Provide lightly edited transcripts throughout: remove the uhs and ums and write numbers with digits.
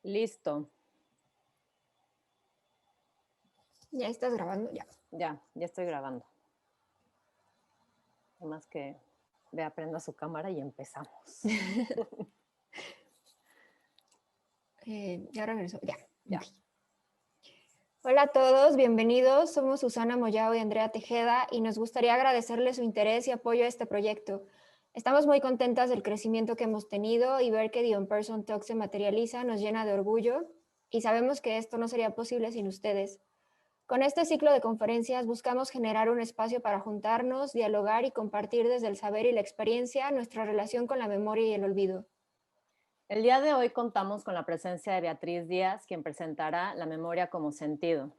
Listo. ¿Ya estás grabando? Ya. Ya estoy grabando. Además que vea, prenda su cámara y empezamos. Ya regresó. Ya. Ya. Okay. Hola a todos, bienvenidos. Somos Susana Moyao y Andrea Tejeda y nos gustaría agradecerles su interés y apoyo a este proyecto. Estamos muy contentas del crecimiento que hemos tenido y ver que The On-Person Talk se materializa nos llena de orgullo y sabemos que esto no sería posible sin ustedes. Con este ciclo de conferencias buscamos generar un espacio para juntarnos, dialogar y compartir desde el saber y la experiencia nuestra relación con la memoria y el olvido. El día de hoy contamos con la presencia de Beatriz Díaz, quien presentará La memoria como sentido.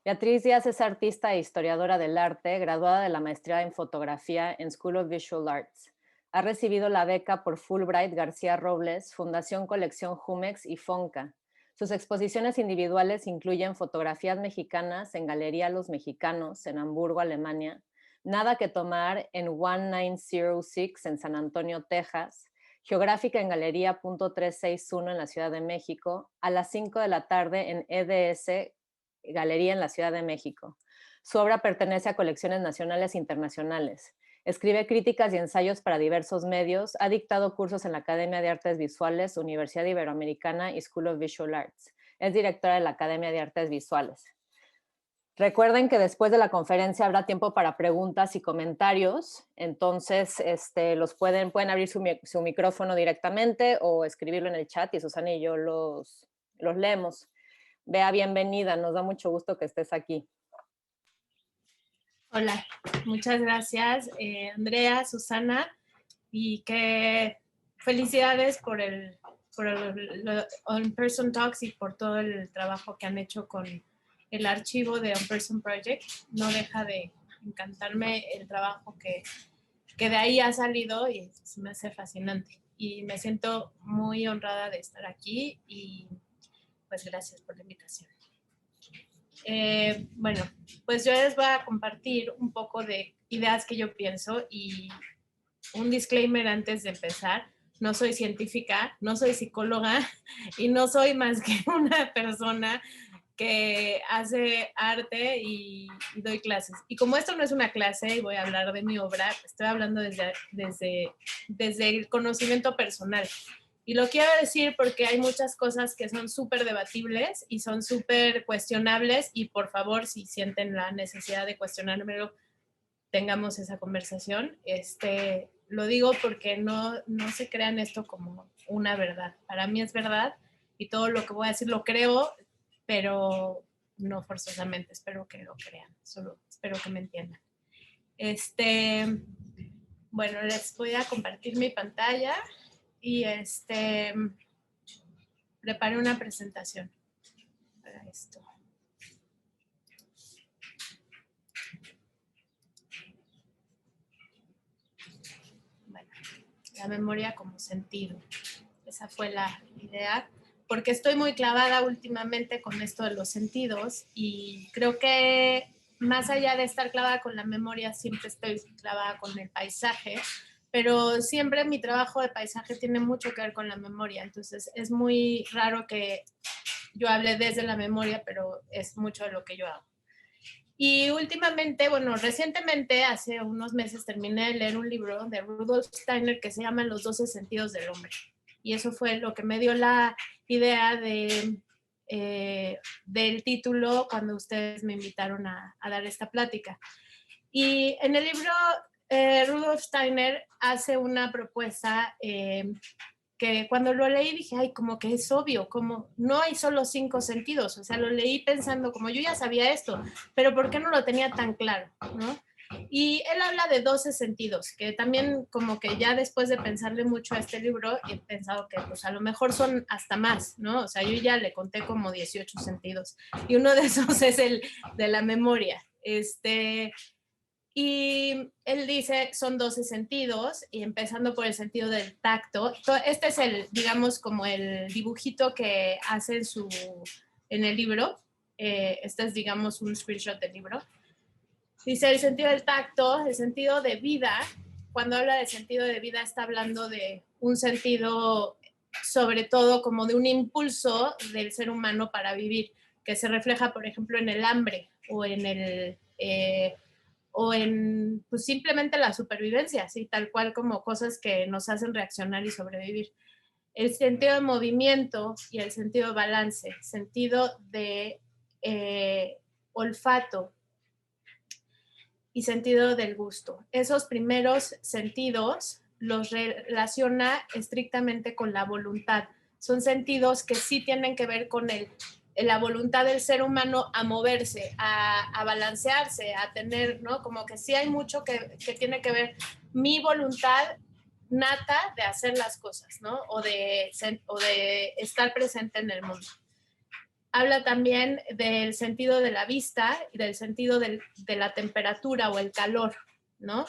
Beatriz Díaz es artista e historiadora del arte, graduada de la maestría en fotografía en School of Visual Arts. Ha recibido la beca por Fulbright García Robles, Fundación Colección Jumex y Fonca. Sus exposiciones individuales incluyen fotografías mexicanas en Galería Los Mexicanos, en Hamburgo, Alemania, Nada que tomar en 1906 en San Antonio, Texas, Geográfica en Galería .361 en la Ciudad de México, a las 5 de la tarde en EDS Galería en la Ciudad de México. Su obra pertenece a colecciones nacionales e internacionales. Escribe críticas y ensayos para diversos medios, ha dictado cursos en la Academia de Artes Visuales, Universidad Iberoamericana y School of Visual Arts. Es directora de la Academia de Artes Visuales. Recuerden que después de la conferencia habrá tiempo para preguntas y comentarios, entonces pueden abrir su micrófono directamente o escribirlo en el chat y Susana y yo los leemos. Bea, bienvenida, nos da mucho gusto que estés aquí. Hola, muchas gracias Andrea, Susana, y que felicidades por el On-Person Talks y por todo el trabajo que han hecho con el archivo de On-Person Project. No deja de encantarme el trabajo que de ahí ha salido y se me hace fascinante. Y me siento muy honrada de estar aquí y pues gracias por la invitación. Bueno, pues yo les voy a compartir un poco de ideas que yo pienso y un disclaimer antes de empezar. No soy científica, no soy psicóloga y no soy más que una persona que hace arte y doy clases. Y como esto no es una clase y voy a hablar de mi obra, estoy hablando desde el conocimiento personal. Y lo quiero decir porque hay muchas cosas que son súper debatibles y son súper cuestionables y por favor, si sienten la necesidad de cuestionármelo, tengamos esa conversación. Lo digo porque no se crean esto como una verdad. Para mí es verdad y todo lo que voy a decir lo creo, pero no forzosamente. Espero que lo crean, solo espero que me entiendan. Bueno, les voy a compartir mi pantalla y preparé una presentación para esto. Bueno, la memoria como sentido. Esa fue la idea, porque estoy muy clavada últimamente con esto de los sentidos y creo que más allá de estar clavada con la memoria, siempre estoy clavada con el paisaje, pero siempre mi trabajo de paisaje tiene mucho que ver con la memoria, entonces es muy raro que yo hable desde la memoria, pero es mucho de lo que yo hago. Y últimamente, bueno, recientemente, hace unos meses, terminé de leer un libro de Rudolf Steiner que se llama Los 12 sentidos del hombre. Y eso fue lo que me dio la idea del título cuando ustedes me invitaron a dar esta plática. Y en el libro, Rudolf Steiner hace una propuesta que cuando lo leí dije, ay, como que es obvio, como no hay solo 5 sentidos, o sea, lo leí pensando como yo ya sabía esto, pero ¿por qué no lo tenía tan claro? ¿No? Y él habla de 12 sentidos, que también como que ya después de pensarle mucho a este libro, he pensado que pues a lo mejor son hasta más, ¿no? O sea, yo ya le conté como 18 sentidos, y uno de esos es el de la memoria. Y él dice, son 12 sentidos, y empezando por el sentido del tacto. Este es el, digamos, como el dibujito que hace en el libro. Este es, digamos, un screenshot del libro. Dice el sentido del tacto, el sentido de vida. Cuando habla de sentido de vida está hablando de un sentido sobre todo como de un impulso del ser humano para vivir, que se refleja, por ejemplo, en el hambre o en pues simplemente la supervivencia, así tal cual como cosas que nos hacen reaccionar y sobrevivir. El sentido de movimiento y el sentido de balance, sentido de olfato y sentido del gusto. Esos primeros sentidos los relaciona estrictamente con la voluntad. Son sentidos que sí tienen que ver con la voluntad del ser humano a moverse, a balancearse, a tener, ¿no? Como que sí hay mucho que tiene que ver mi voluntad nata de hacer las cosas, ¿no? O de estar presente en el mundo. Habla también del sentido de la vista y del sentido de la temperatura o el calor, ¿no?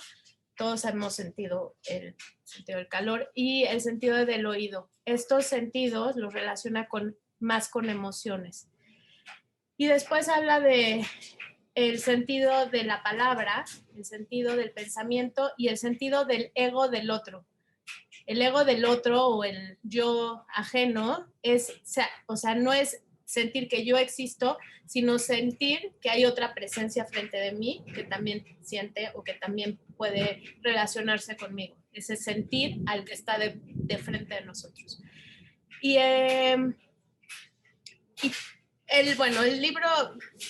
Todos hemos sentido el sentido del calor y el sentido del oído. Estos sentidos los relaciona más con emociones. Y después habla de el sentido de la palabra, el sentido del pensamiento y el sentido del ego del otro. El ego del otro o el yo ajeno no es sentir que yo existo, sino sentir que hay otra presencia frente de mí que también siente o que también puede relacionarse conmigo. Ese sentir al que está de frente de nosotros. Y el libro,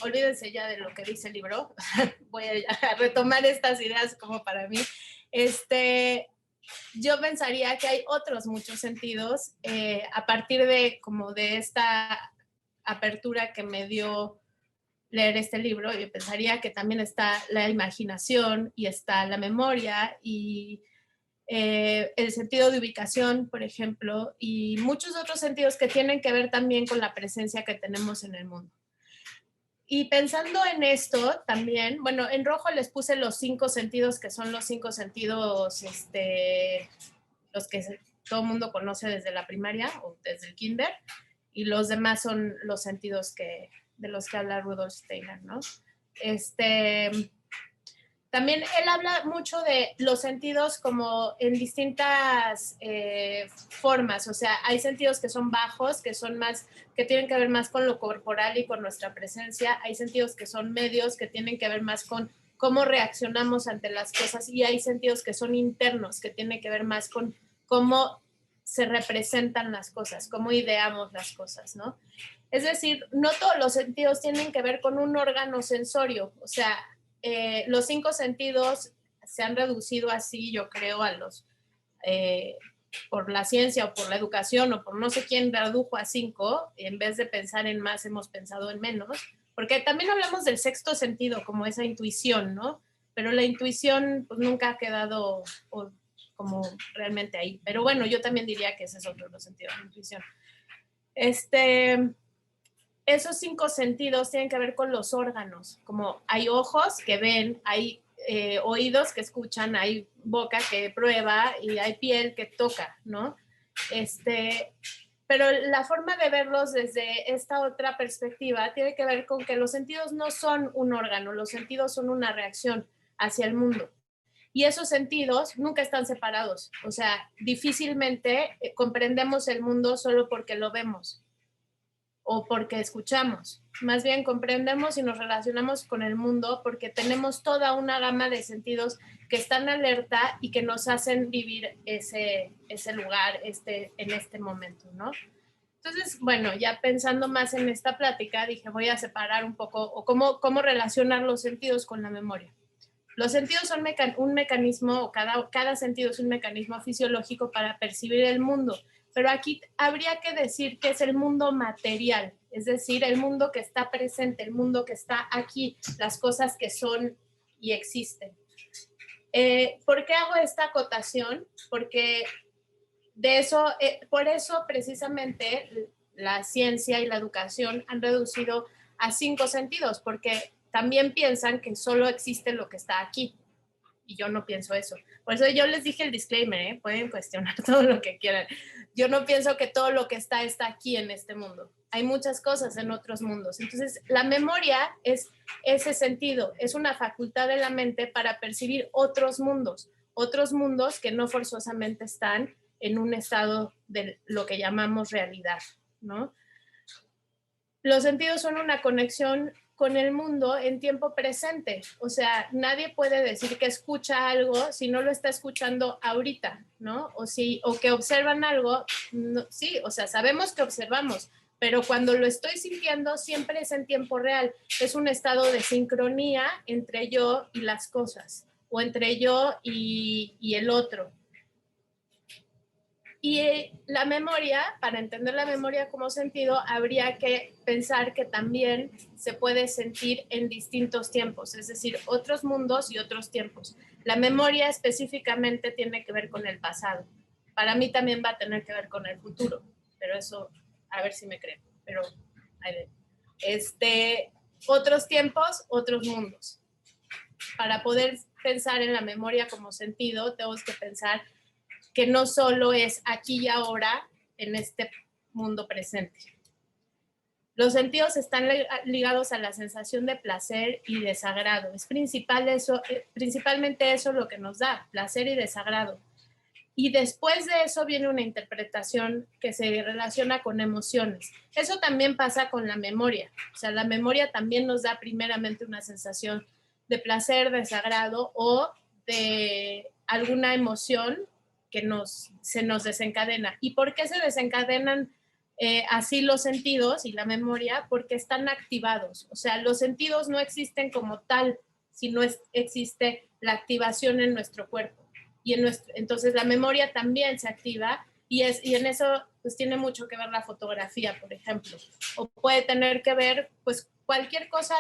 olvídense ya de lo que dice el libro, voy a retomar estas ideas como para mí. Yo pensaría que hay otros muchos sentidos a partir de esta apertura que me dio leer este libro. Yo pensaría que también está la imaginación y está la memoria y el sentido de ubicación, por ejemplo, y muchos otros sentidos que tienen que ver también con la presencia que tenemos en el mundo. Y pensando en esto también, bueno, en rojo les puse los 5 sentidos, que son los 5 sentidos, los que todo el mundo conoce desde la primaria o desde el kinder, y los demás son los sentidos de los que habla Rudolf Steiner, ¿no? También él habla mucho de los sentidos como en distintas formas, o sea, hay sentidos que son bajos, que tienen que ver más con lo corporal y con nuestra presencia, hay sentidos que son medios, que tienen que ver más con cómo reaccionamos ante las cosas, y hay sentidos que son internos, que tienen que ver más con cómo se representan las cosas, cómo ideamos las cosas, ¿no? Es decir, no todos los sentidos tienen que ver con un órgano sensorio, o sea, los 5 sentidos se han reducido así, yo creo, por la ciencia o por la educación o por no sé quién redujo a 5, en vez de pensar en más, hemos pensado en menos, porque también hablamos del sexto sentido, como esa intuición, ¿no? Pero la intuición pues nunca ha quedado como realmente ahí. Pero bueno, yo también diría que ese es otro de los sentidos de la intuición. Esos 5 sentidos tienen que ver con los órganos, como hay ojos que ven, hay oídos que escuchan, hay boca que prueba y hay piel que toca, ¿no? Pero la forma de verlos desde esta otra perspectiva tiene que ver con que los sentidos no son un órgano, los sentidos son una reacción hacia el mundo. Y esos sentidos nunca están separados, o sea, difícilmente comprendemos el mundo solo porque lo vemos o porque escuchamos. Más bien comprendemos y nos relacionamos con el mundo porque tenemos toda una gama de sentidos que están alerta y que nos hacen vivir ese lugar en este momento, ¿no? Entonces, bueno, ya pensando más en esta plática, dije, voy a separar un poco o cómo relacionar los sentidos con la memoria. Los sentidos son un mecanismo, o cada sentido es un mecanismo fisiológico para percibir el mundo, pero aquí habría que decir que es el mundo material, es decir, el mundo que está presente, el mundo que está aquí, las cosas que son y existen. ¿Por qué hago esta acotación? Porque por eso precisamente la ciencia y la educación han reducido a 5 sentidos, porque también piensan que solo existe lo que está aquí. Y yo no pienso eso. Por eso yo les dije el disclaimer, pueden cuestionar todo lo que quieran. Yo no pienso que todo lo que está aquí en este mundo. Hay muchas cosas en otros mundos. Entonces, la memoria es ese sentido, es una facultad de la mente para percibir otros mundos que no forzosamente están en un estado de lo que llamamos realidad, ¿no? Los sentidos son una conexión con el mundo en tiempo presente. O sea, nadie puede decir que escucha algo si no lo está escuchando ahorita, ¿no? O que observan algo, no, sí, o sea, sabemos que observamos, pero cuando lo estoy sintiendo siempre es en tiempo real. Es un estado de sincronía entre yo y las cosas, o entre yo y el otro. Y la memoria, para entender la memoria como sentido, habría que pensar que también se puede sentir en distintos tiempos, es decir, otros mundos y otros tiempos. La memoria específicamente tiene que ver con el pasado. Para mí también va a tener que ver con el futuro, pero eso, a ver si me creen. Pero, otros tiempos, otros mundos. Para poder pensar en la memoria como sentido, tenemos que pensar que no solo es aquí y ahora en este mundo presente. Los sentidos están ligados a la sensación de placer y desagrado. Es principalmente eso lo que nos da, placer y desagrado. Y después de eso viene una interpretación que se relaciona con emociones. Eso también pasa con la memoria. O sea, la memoria también nos da primeramente una sensación de placer, desagrado o de alguna emoción que se nos desencadena. ¿Y por qué se desencadenan así los sentidos y la memoria? Porque están activados. O sea, los sentidos no existen como tal, si no existe la activación en nuestro cuerpo. Entonces la memoria también se activa y en eso pues tiene mucho que ver la fotografía, por ejemplo. O puede tener que ver pues cualquier cosa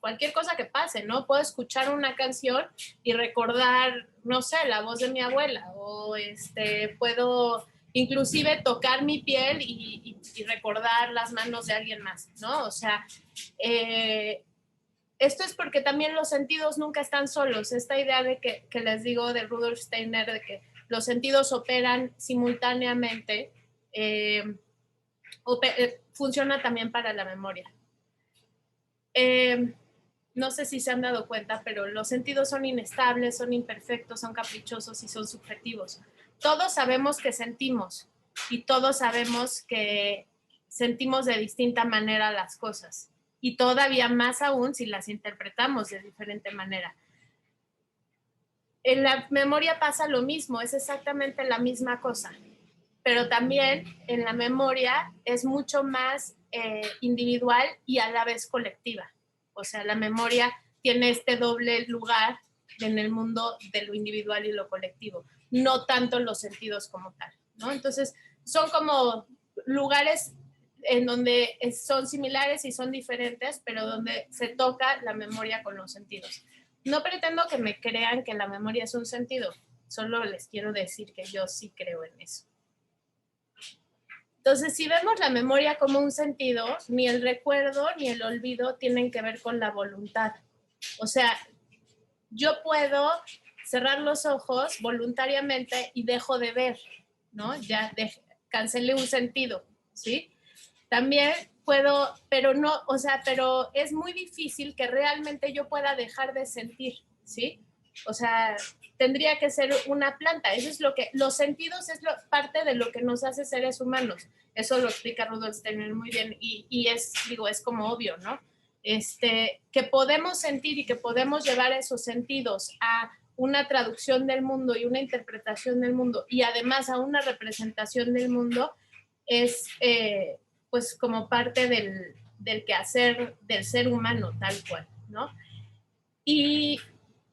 cualquier cosa que pase, ¿no? Puedo escuchar una canción y recordar, no sé, la voz de mi abuela, o puedo inclusive tocar mi piel y recordar las manos de alguien más, ¿no? O sea, esto es porque también los sentidos nunca están solos. Esta idea de que les digo de Rudolf Steiner, de que los sentidos operan simultáneamente, funciona también para la memoria. No sé si se han dado cuenta, pero los sentidos son inestables, son imperfectos, son caprichosos y son subjetivos. Todos sabemos que sentimos y todos sabemos que sentimos de distinta manera las cosas y todavía más aún si las interpretamos de diferente manera. En la memoria pasa lo mismo, es exactamente la misma cosa, pero también en la memoria es mucho más individual y a la vez colectiva. O sea, la memoria tiene este doble lugar en el mundo de lo individual y lo colectivo, no tanto los sentidos como tal, ¿no? Entonces, son como lugares en donde son similares y son diferentes, pero donde se toca la memoria con los sentidos. No pretendo que me crean que la memoria es un sentido, solo les quiero decir que yo sí creo en eso. Entonces, si vemos la memoria como un sentido, ni el recuerdo ni el olvido tienen que ver con la voluntad. O sea, yo puedo cerrar los ojos voluntariamente y dejo de ver, ¿no? Ya cancelé un sentido, ¿sí? También puedo, pero no, o sea, pero es muy difícil que realmente yo pueda dejar de sentir, ¿sí? O sea, tendría que ser una planta. Eso es lo que, los sentidos es parte de lo que nos hace seres humanos. Eso lo explica Rudolf Steiner muy bien y es como obvio, ¿no? Que podemos sentir y que podemos llevar esos sentidos a una traducción del mundo y una interpretación del mundo y además a una representación del mundo es pues como parte del quehacer del ser humano tal cual, ¿no? Y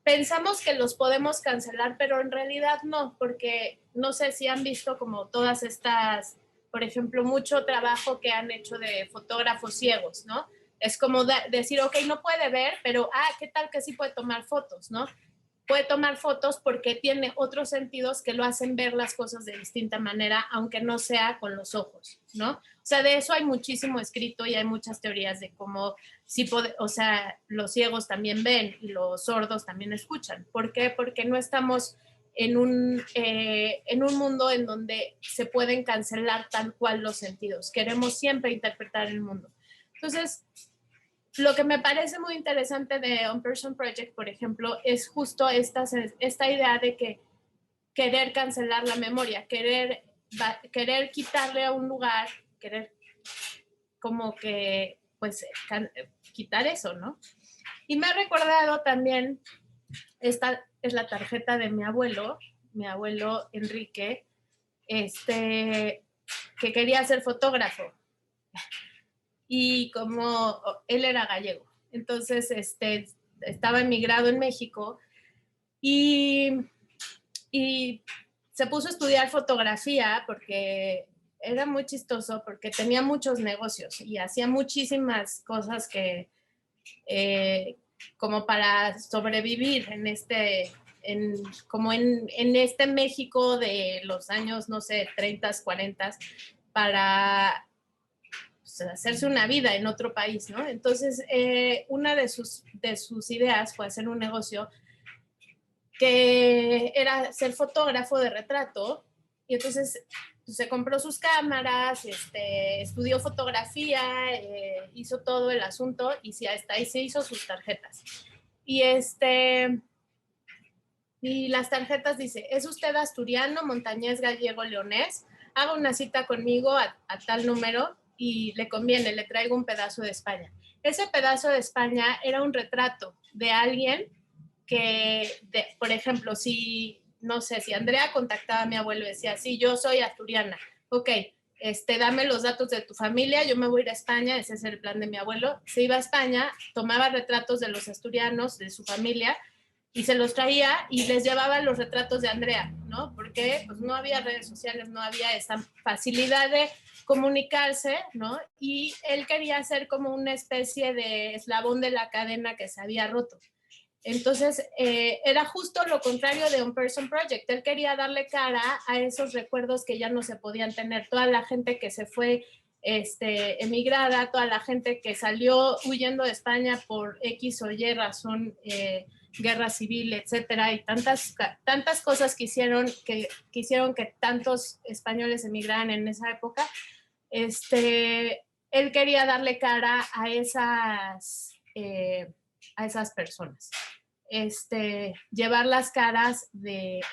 pensamos que los podemos cancelar, pero en realidad no, porque no sé si han visto como todas estas, por ejemplo, mucho trabajo que han hecho de fotógrafos ciegos, ¿no? Es como decir, ok, no puede ver, pero, ¿qué tal que sí puede tomar fotos, ¿no? Puede tomar fotos porque tiene otros sentidos que lo hacen ver las cosas de distinta manera, aunque no sea con los ojos, ¿no? O sea, de eso hay muchísimo escrito y hay muchas teorías de cómo, o sea, los ciegos también ven y los sordos también escuchan. ¿Por qué? Porque no estamos en un mundo en donde se pueden cancelar tal cual los sentidos. Queremos siempre interpretar el mundo. Entonces, lo que me parece muy interesante de On Person Project, por ejemplo, es justo esta idea de que querer cancelar la memoria, querer quitarle a un lugar, querer como que, pues, quitar eso, ¿no? Y me ha recordado también, esta es la tarjeta de mi abuelo Enrique, que quería ser fotógrafo. Y como él era gallego, entonces estaba emigrado en México y se puso a estudiar fotografía porque era muy chistoso, porque tenía muchos negocios y hacía muchísimas cosas que como para sobrevivir en este México de los años, no sé, 30, 40, para hacerse una vida en otro país, ¿no? Entonces, una de sus ideas fue hacer un negocio que era ser fotógrafo de retrato, y entonces pues, se compró sus cámaras, estudió fotografía, hizo todo el asunto, y sí, hasta ahí se hizo sus tarjetas. Y y las tarjetas dice: ¿es usted asturiano, montañés, gallego, leonés? Haga una cita conmigo a tal número y le conviene, le traigo un pedazo de España. Ese pedazo de España era un retrato de alguien que, por ejemplo, si, no sé, si Andrea contactaba a mi abuelo y decía: sí, yo soy asturiana, ok, dame los datos de tu familia, yo me voy a ir a España, ese es el plan de mi abuelo. Se iba a España, tomaba retratos de los asturianos, de su familia, y se los traía y les llevaba los retratos de Andrea, ¿no? Porque pues no había redes sociales, no había esta facilidad de comunicarse, ¿no? Y él quería ser como una especie de eslabón de la cadena que se había roto. Entonces, era justo lo contrario de Un Person Project. Él quería darle cara a esos recuerdos que ya no se podían tener. Toda la gente que se fue emigrada, toda la gente que salió huyendo de España por X o Y razón, guerra civil, etcétera, y tantas cosas que hicieron que tantos españoles emigraran en esa época. Él quería darle cara a esas personas. Llevar las caras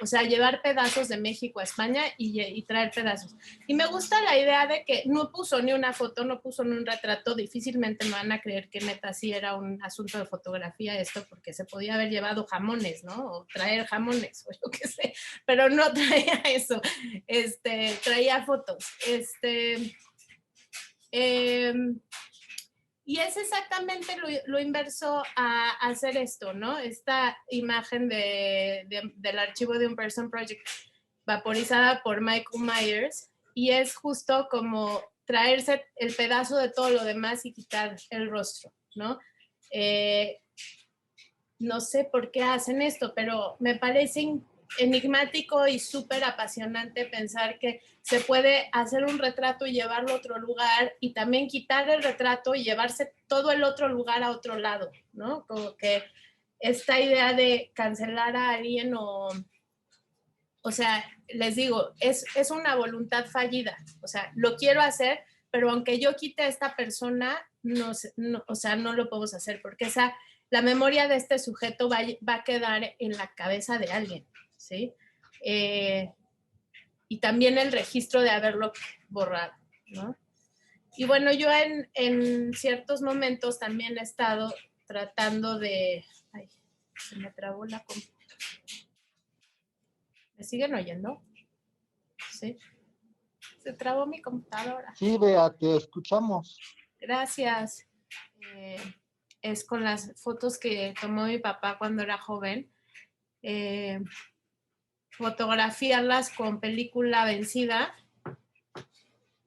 o sea, llevar pedazos de México a España y traer pedazos. Y me gusta la idea de que no puso ni una foto, no puso ni un retrato. Difícilmente me van a creer que neta sí era un asunto de fotografía esto, porque se podía haber llevado jamones, ¿no? O traer jamones, o yo qué sé, pero no traía eso. Traía fotos. Y es exactamente lo inverso a hacer esto, ¿no? Esta imagen del archivo de Un Person Project vaporizada por Michael Myers, y es justo como traerse el pedazo de todo lo demás y quitar el rostro, ¿no? No sé por qué hacen esto, pero me parece enigmático y súper apasionante pensar que se puede hacer un retrato y llevarlo a otro lugar, y también quitar el retrato y llevarse todo el otro lugar a otro lado, ¿no? Como que esta idea de cancelar a alguien o sea, les digo, es una voluntad fallida. O sea, lo quiero hacer, pero aunque yo quite a esta persona, o sea, no lo podemos hacer, porque la memoria de este sujeto va a quedar en la cabeza de alguien, ¿sí? Y también el registro de haberlo borrado, ¿no? Y bueno, yo en ciertos momentos también he estado tratando de... Ay, se me trabó la computadora. ¿Me siguen oyendo? Sí. Se trabó mi computadora. Sí, Bea, te escuchamos. Gracias. Es con las fotos que tomó mi papá cuando era joven. Fotografiarlas con película vencida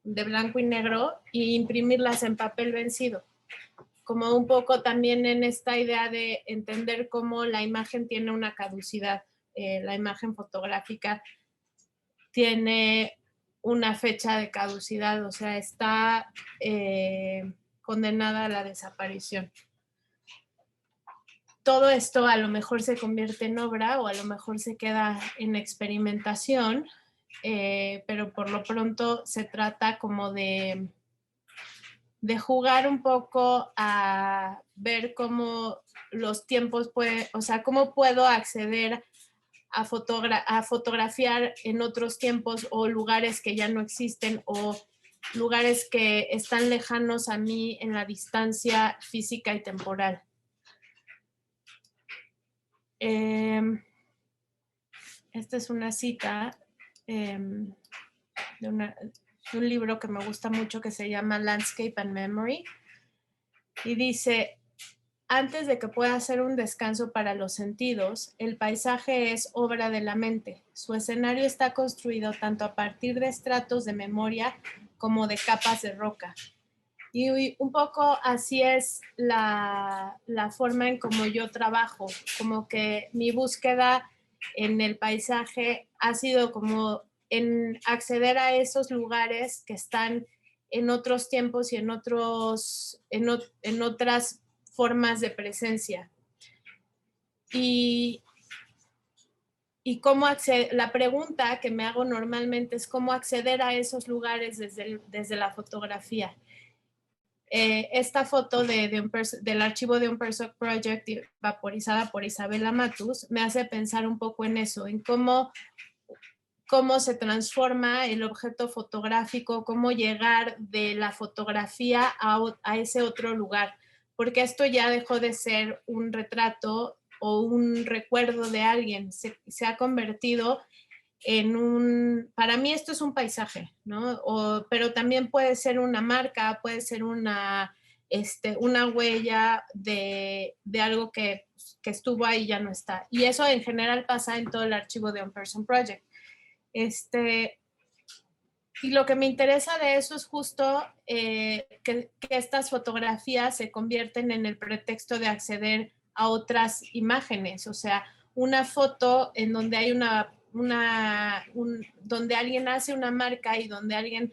de blanco y negro e imprimirlas en papel vencido. Como un poco también en esta idea de entender cómo la imagen tiene una caducidad. La imagen fotográfica tiene una fecha de caducidad, o sea, está condenada a la desaparición. Todo esto a lo mejor se convierte en obra o a lo mejor se queda en experimentación, pero por lo pronto se trata como de jugar un poco a ver cómo los tiempos o sea, cómo puedo acceder a fotografiar en otros tiempos o lugares que ya no existen o lugares que están lejanos a mí en la distancia física y temporal. Esta es una cita de un libro que me gusta mucho que se llama Landscape and Memory y dice: antes de que pueda ser un descanso para los sentidos, el paisaje es obra de la mente. Su escenario está construido tanto a partir de estratos de memoria como de capas de roca. Y un poco así es la forma en cómo yo trabajo, como que mi búsqueda en el paisaje ha sido como en acceder a esos lugares que están en otros tiempos y en otras formas de presencia. Y cómo la pregunta que me hago normalmente es cómo acceder a esos lugares desde la fotografía. Esta foto del archivo de un Persoc Project vaporizada por Isabela Matus me hace pensar un poco en eso, en cómo se transforma el objeto fotográfico, cómo llegar de la fotografía a ese otro lugar, porque esto ya dejó de ser un retrato o un recuerdo de alguien, se ha convertido en para mí esto es un paisaje, ¿no? Pero también puede ser una marca, puede ser una huella de algo que estuvo ahí y ya no está. Y eso en general pasa en todo el archivo de On Person Project. Y lo que me interesa de eso es justo que estas fotografías se convierten en el pretexto de acceder a otras imágenes, o sea, una foto en donde hay donde alguien hace una marca y donde alguien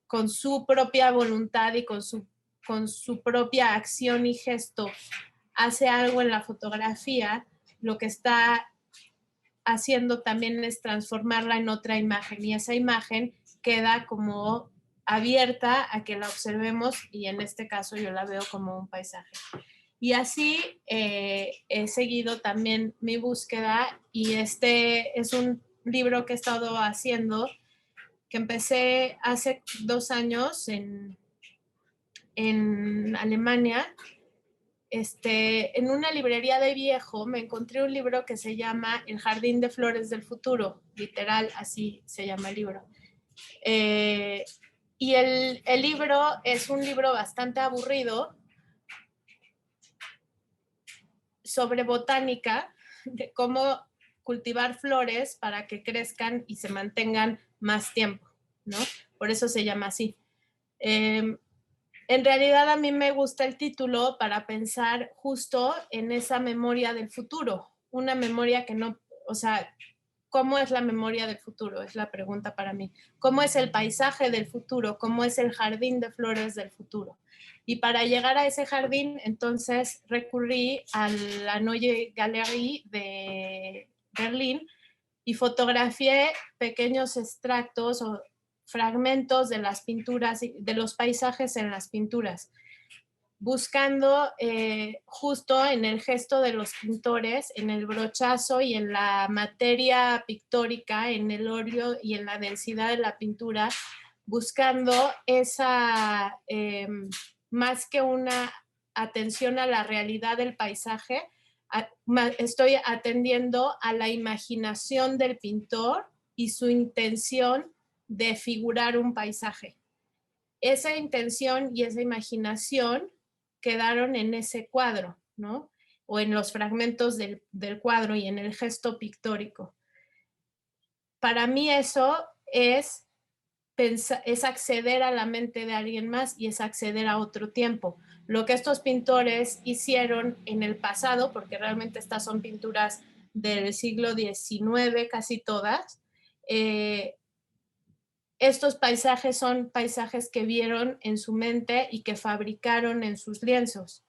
con su propia voluntad y con su propia acción y gesto hace algo en la fotografía, lo que está haciendo también es transformarla en otra imagen y esa imagen queda como abierta a que la observemos y en este caso yo la veo como un paisaje. Y así he seguido también mi búsqueda y este es un libro que he estado haciendo que empecé hace 2 años en Alemania. En una librería de viejo me encontré un libro que se llama El Jardín de Flores del Futuro, literal, así se llama el libro. Y el libro es un libro bastante aburrido sobre botánica, de cómo cultivar flores para que crezcan y se mantengan más tiempo, ¿no? Por eso se llama así. En realidad a mí me gusta el título para pensar justo en esa memoria del futuro, una memoria que no, o sea, ¿cómo es la memoria del futuro? Es la pregunta para mí. ¿Cómo es el paisaje del futuro? ¿Cómo es el jardín de flores del futuro? Y para llegar a ese jardín, entonces recurrí a la Neue Galerie de Berlín y fotografié pequeños extractos o fragmentos de las pinturas, de los paisajes en las pinturas, buscando justo en el gesto de los pintores, en el brochazo y en la materia pictórica, en el óleo y en la densidad de la pintura, buscando esa, más que una atención a la realidad del paisaje, estoy atendiendo a la imaginación del pintor y su intención de figurar un paisaje. Esa intención y esa imaginación quedaron en ese cuadro, ¿no? O en los fragmentos del cuadro y en el gesto pictórico. Para mí eso es acceder a la mente de alguien más y es acceder a otro tiempo. Lo que estos pintores hicieron en el pasado, porque realmente estas son pinturas del siglo XIX, casi todas, estos paisajes son paisajes que vieron en su mente y que fabricaron en sus lienzos.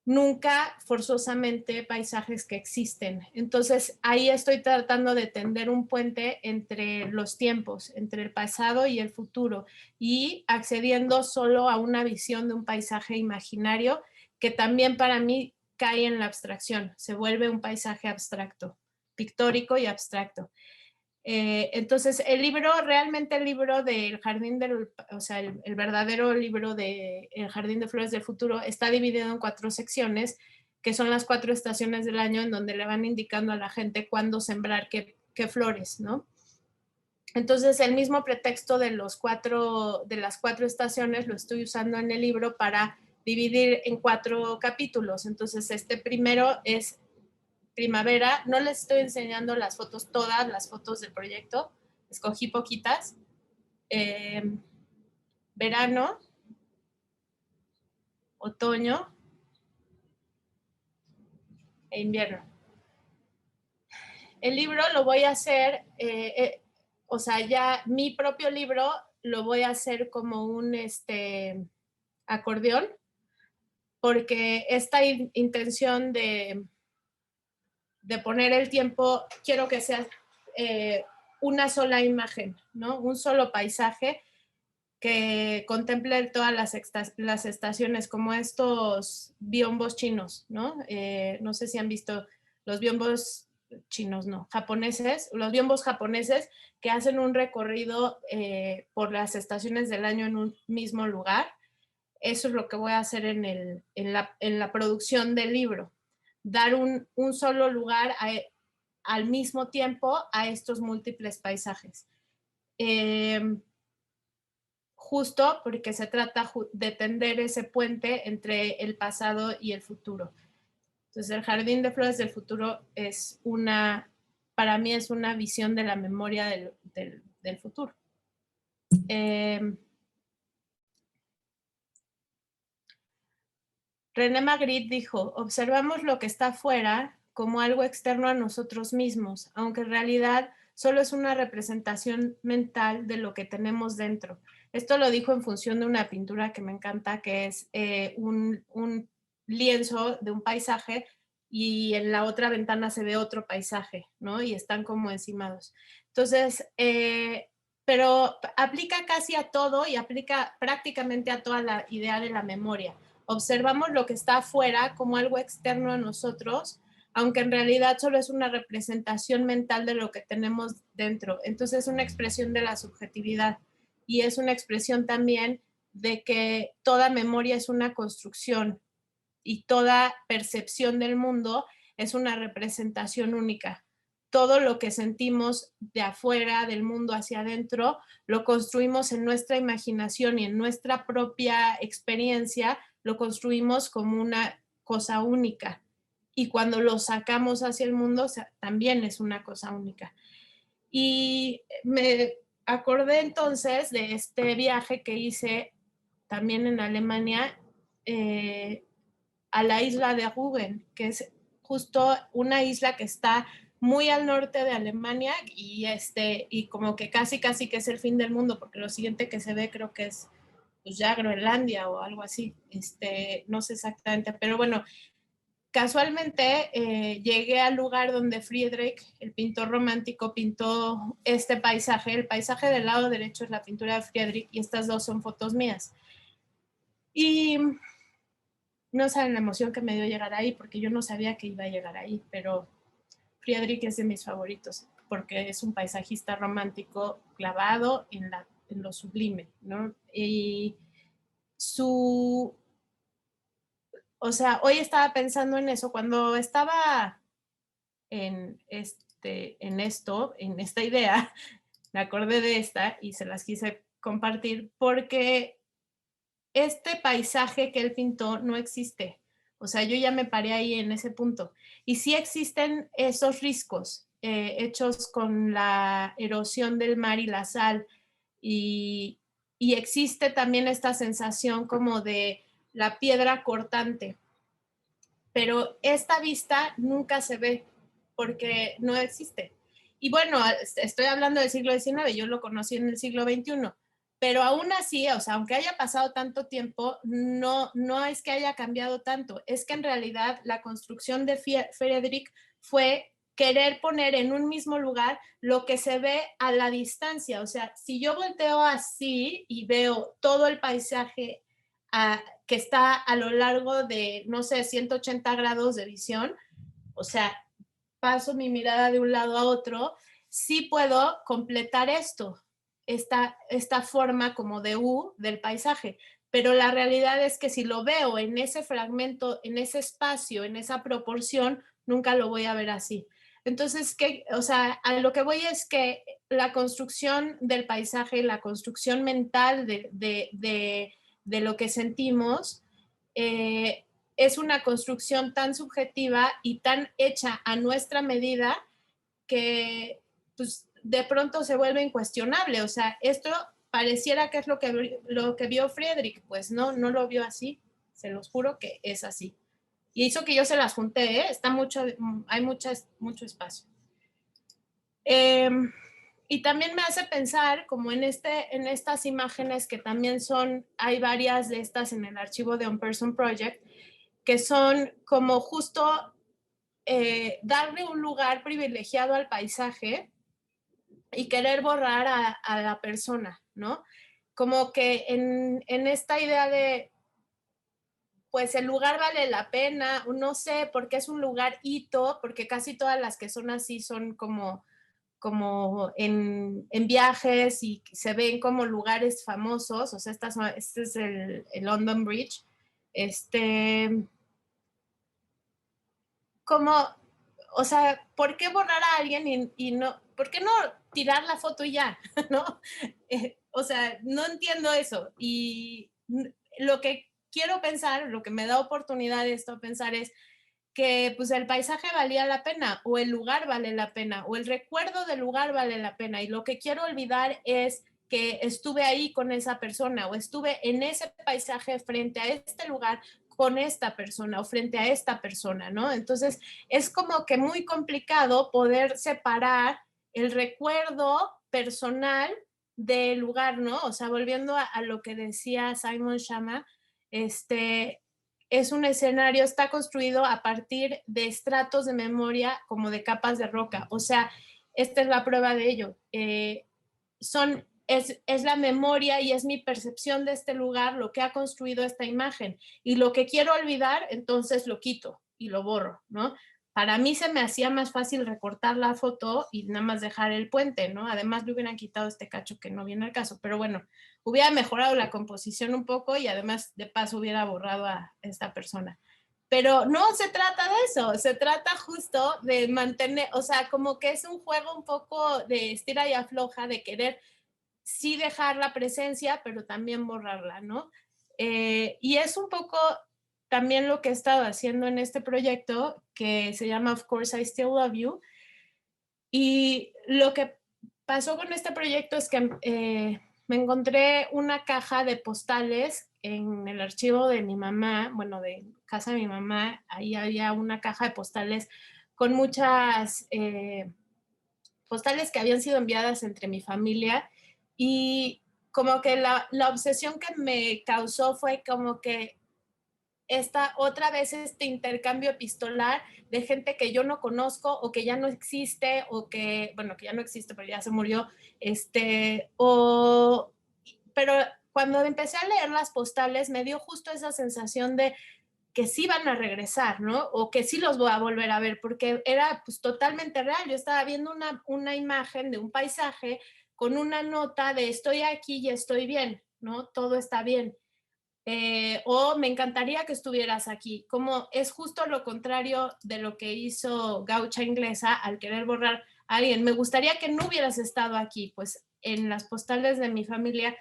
Nunca forzosamente paisajes que existen. Entonces ahí estoy tratando de tender un puente entre los tiempos, entre el pasado y el futuro y accediendo solo a una visión de un paisaje imaginario que también para mí cae en la abstracción, se vuelve un paisaje abstracto, pictórico y abstracto. Entonces realmente el libro del jardín o sea, el verdadero libro de El Jardín de Flores del Futuro está dividido en 4 secciones, que son las 4 estaciones del año en donde le van indicando a la gente cuándo sembrar qué flores, ¿no? Entonces el mismo pretexto de las 4 estaciones lo estoy usando en el libro para dividir en 4 capítulos. Entonces este primero es primavera. No les estoy enseñando las fotos, todas las fotos del proyecto, escogí poquitas. Verano, otoño e invierno. El libro lo voy a hacer, o sea, ya mi propio libro lo voy a hacer como un acordeón, porque esta intención de poner el tiempo, quiero que sea una sola imagen, ¿no? Un solo paisaje que contemple todas las estaciones, como estos biombos chinos, ¿no? No sé si han visto los biombos chinos, no, japoneses, los biombos japoneses que hacen un recorrido por las estaciones del año en un mismo lugar. Eso es lo que voy a hacer en la producción del libro, dar un solo lugar al mismo tiempo a estos múltiples paisajes. Justo porque se trata de tender ese puente entre el pasado y el futuro. Entonces, el Jardín de Flores del Futuro para mí es una visión de la memoria del futuro. René Magritte dijo: observamos lo que está afuera como algo externo a nosotros mismos, aunque en realidad solo es una representación mental de lo que tenemos dentro. Esto lo dijo en función de una pintura que me encanta, que es un lienzo de un paisaje y en la otra ventana se ve otro paisaje, ¿no? Y están como encimados. Entonces, pero aplica casi a todo y aplica prácticamente a toda la idea de la memoria. Observamos lo que está afuera como algo externo a nosotros, aunque en realidad solo es una representación mental de lo que tenemos dentro. Entonces es una expresión de la subjetividad y es una expresión también de que toda memoria es una construcción y toda percepción del mundo es una representación única. Todo lo que sentimos de afuera, del mundo hacia adentro, lo construimos en nuestra imaginación y en nuestra propia experiencia, lo construimos como una cosa única. Y cuando lo sacamos hacia el mundo, también es una cosa única. Y me acordé entonces de este viaje que hice también en Alemania, a la isla de Rügen, que es justo una isla que está muy al norte de Alemania y como que casi que es el fin del mundo, porque lo siguiente que se ve creo que es pues ya Groenlandia o algo así, no sé exactamente, pero bueno, casualmente llegué al lugar donde Friedrich, el pintor romántico, pintó este paisaje. El paisaje del lado derecho es la pintura de Friedrich y estas dos son fotos mías. Y no saben la emoción que me dio llegar ahí, porque yo no sabía que iba a llegar ahí, pero Friedrich es de mis favoritos, porque es un paisajista romántico clavado en lo sublime, ¿no? Y o sea, hoy estaba pensando en eso, cuando estaba en esta idea, me acordé de esta y se las quise compartir, porque este paisaje que él pintó no existe. O sea, yo ya me paré ahí en ese punto. Y sí existen esos riscos hechos con la erosión del mar y la sal. Y existe también esta sensación como de la piedra cortante. Pero esta vista nunca se ve porque no existe. Y bueno, estoy hablando del siglo XIX, yo lo conocí en el siglo XXI. Pero aún así, o sea, aunque haya pasado tanto tiempo, no es que haya cambiado tanto. Es que en realidad la construcción de Friedrich fue querer poner en un mismo lugar lo que se ve a la distancia. O sea, si yo volteo así y veo todo el paisaje que está a lo largo de, no sé, 180 grados de visión, o sea, paso mi mirada de un lado a otro, sí puedo completar esta forma como de U del paisaje. Pero la realidad es que si lo veo en ese fragmento, en ese espacio, en esa proporción, nunca lo voy a ver así. Entonces, o sea, a lo que voy es que la construcción del paisaje, la construcción mental de lo que sentimos, es una construcción tan subjetiva y tan hecha a nuestra medida que pues, de pronto se vuelve incuestionable. O sea, esto pareciera que es lo que vio Friedrich, pues no lo vio así, se los juro que es así. Y hizo que yo se las junté, ¿eh? Hay mucho espacio. Y también me hace pensar como en estas imágenes que también hay varias de estas en el archivo de On Person Project, que son como justo darle un lugar privilegiado al paisaje y querer borrar a la persona, ¿no? Como que en esta idea de, pues el lugar vale la pena, no sé, porque es un lugar hito, porque casi todas las que son así son como en viajes y se ven como lugares famosos, o sea, este es el London Bridge, como, o sea, ¿por qué borrar a alguien y no, por qué no tirar la foto y ya, ¿no? O sea, no entiendo eso. Y lo que quiero pensar, lo que me da oportunidad de esto pensar es que pues el paisaje valía la pena, o el lugar vale la pena, o el recuerdo del lugar vale la pena. Y lo que quiero olvidar es que estuve ahí con esa persona, o estuve en ese paisaje frente a este lugar con esta persona o frente a esta persona, ¿no? Entonces es como que muy complicado poder separar el recuerdo personal del lugar, ¿no? O sea, volviendo a lo que decía Simon Schama, es un escenario, está construido a partir de estratos de memoria como de capas de roca. O sea, esta es la prueba de ello. Es la memoria y es mi percepción de este lugar lo que ha construido esta imagen. Y lo que quiero olvidar, entonces lo quito y lo borro, ¿no? Para mí se me hacía más fácil recortar la foto y nada más dejar el puente, ¿no? Además le hubieran quitado este cacho que no viene al caso, pero bueno, hubiera mejorado la composición un poco y además de paso hubiera borrado a esta persona. Pero no se trata de eso, se trata justo de mantener, o sea, como que es un juego un poco de estira y afloja, de querer sí dejar la presencia, pero también borrarla, ¿no? Y es un poco también lo que he estado haciendo en este proyecto, que se llama Of Course I Still Love You. Y lo que pasó con este proyecto es que me encontré una caja de postales en el archivo de mi mamá, bueno, de casa de mi mamá, ahí había una caja de postales con muchas postales que habían sido enviadas entre mi familia y como que la obsesión que me causó fue como que otra vez este intercambio epistolar de gente que yo no conozco o que ya no existe o que, bueno, que ya no existe, pero ya se murió, pero cuando empecé a leer las postales me dio justo esa sensación de que sí van a regresar, ¿no? O que sí los voy a volver a ver, porque era pues totalmente real. Yo estaba viendo una imagen de un paisaje con una nota de estoy aquí y estoy bien, ¿no? Todo está bien. O me encantaría que estuvieras aquí, como es justo lo contrario de lo que hizo Gaucha Inglesa al querer borrar a alguien. Me gustaría que no hubieras estado aquí, pues en las postales de mi familia,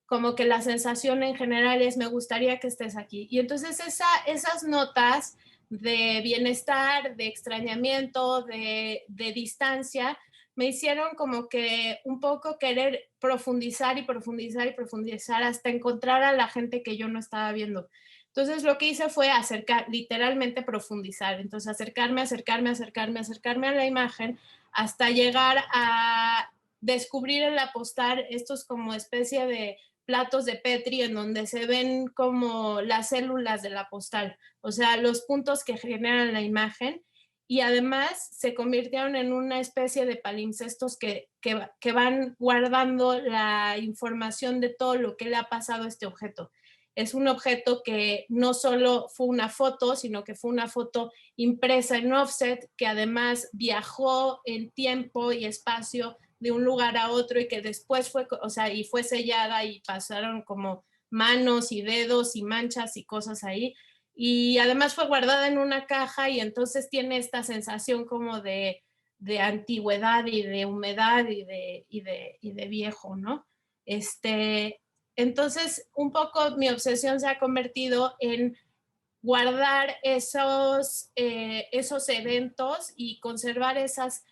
como que la sensación en general es me gustaría que estés aquí. Y entonces esas notas de bienestar, de extrañamiento, de distancia, me hicieron como que un poco querer profundizar y profundizar y profundizar hasta encontrar a la gente que yo no estaba viendo. Entonces lo que hice fue literalmente profundizar. Entonces acercarme a la imagen hasta llegar a descubrir en la postal estos como especie de platos de Petri en donde se ven como las células de la postal, o sea, los puntos que generan la imagen, y además se convirtieron en una especie de palimpsestos que van guardando la información de todo lo que le ha pasado a este objeto. Es un objeto que no solo fue una foto, sino que fue una foto impresa en offset, que además viajó en tiempo y espacio de un lugar a otro y que después fue, o sea, y fue sellada y pasaron como manos y dedos y manchas y cosas ahí. Y además fue guardada en una caja y entonces tiene esta sensación como de antigüedad y de humedad y de viejo, ¿no? Entonces, un poco mi obsesión se ha convertido en guardar esos eventos y conservar esas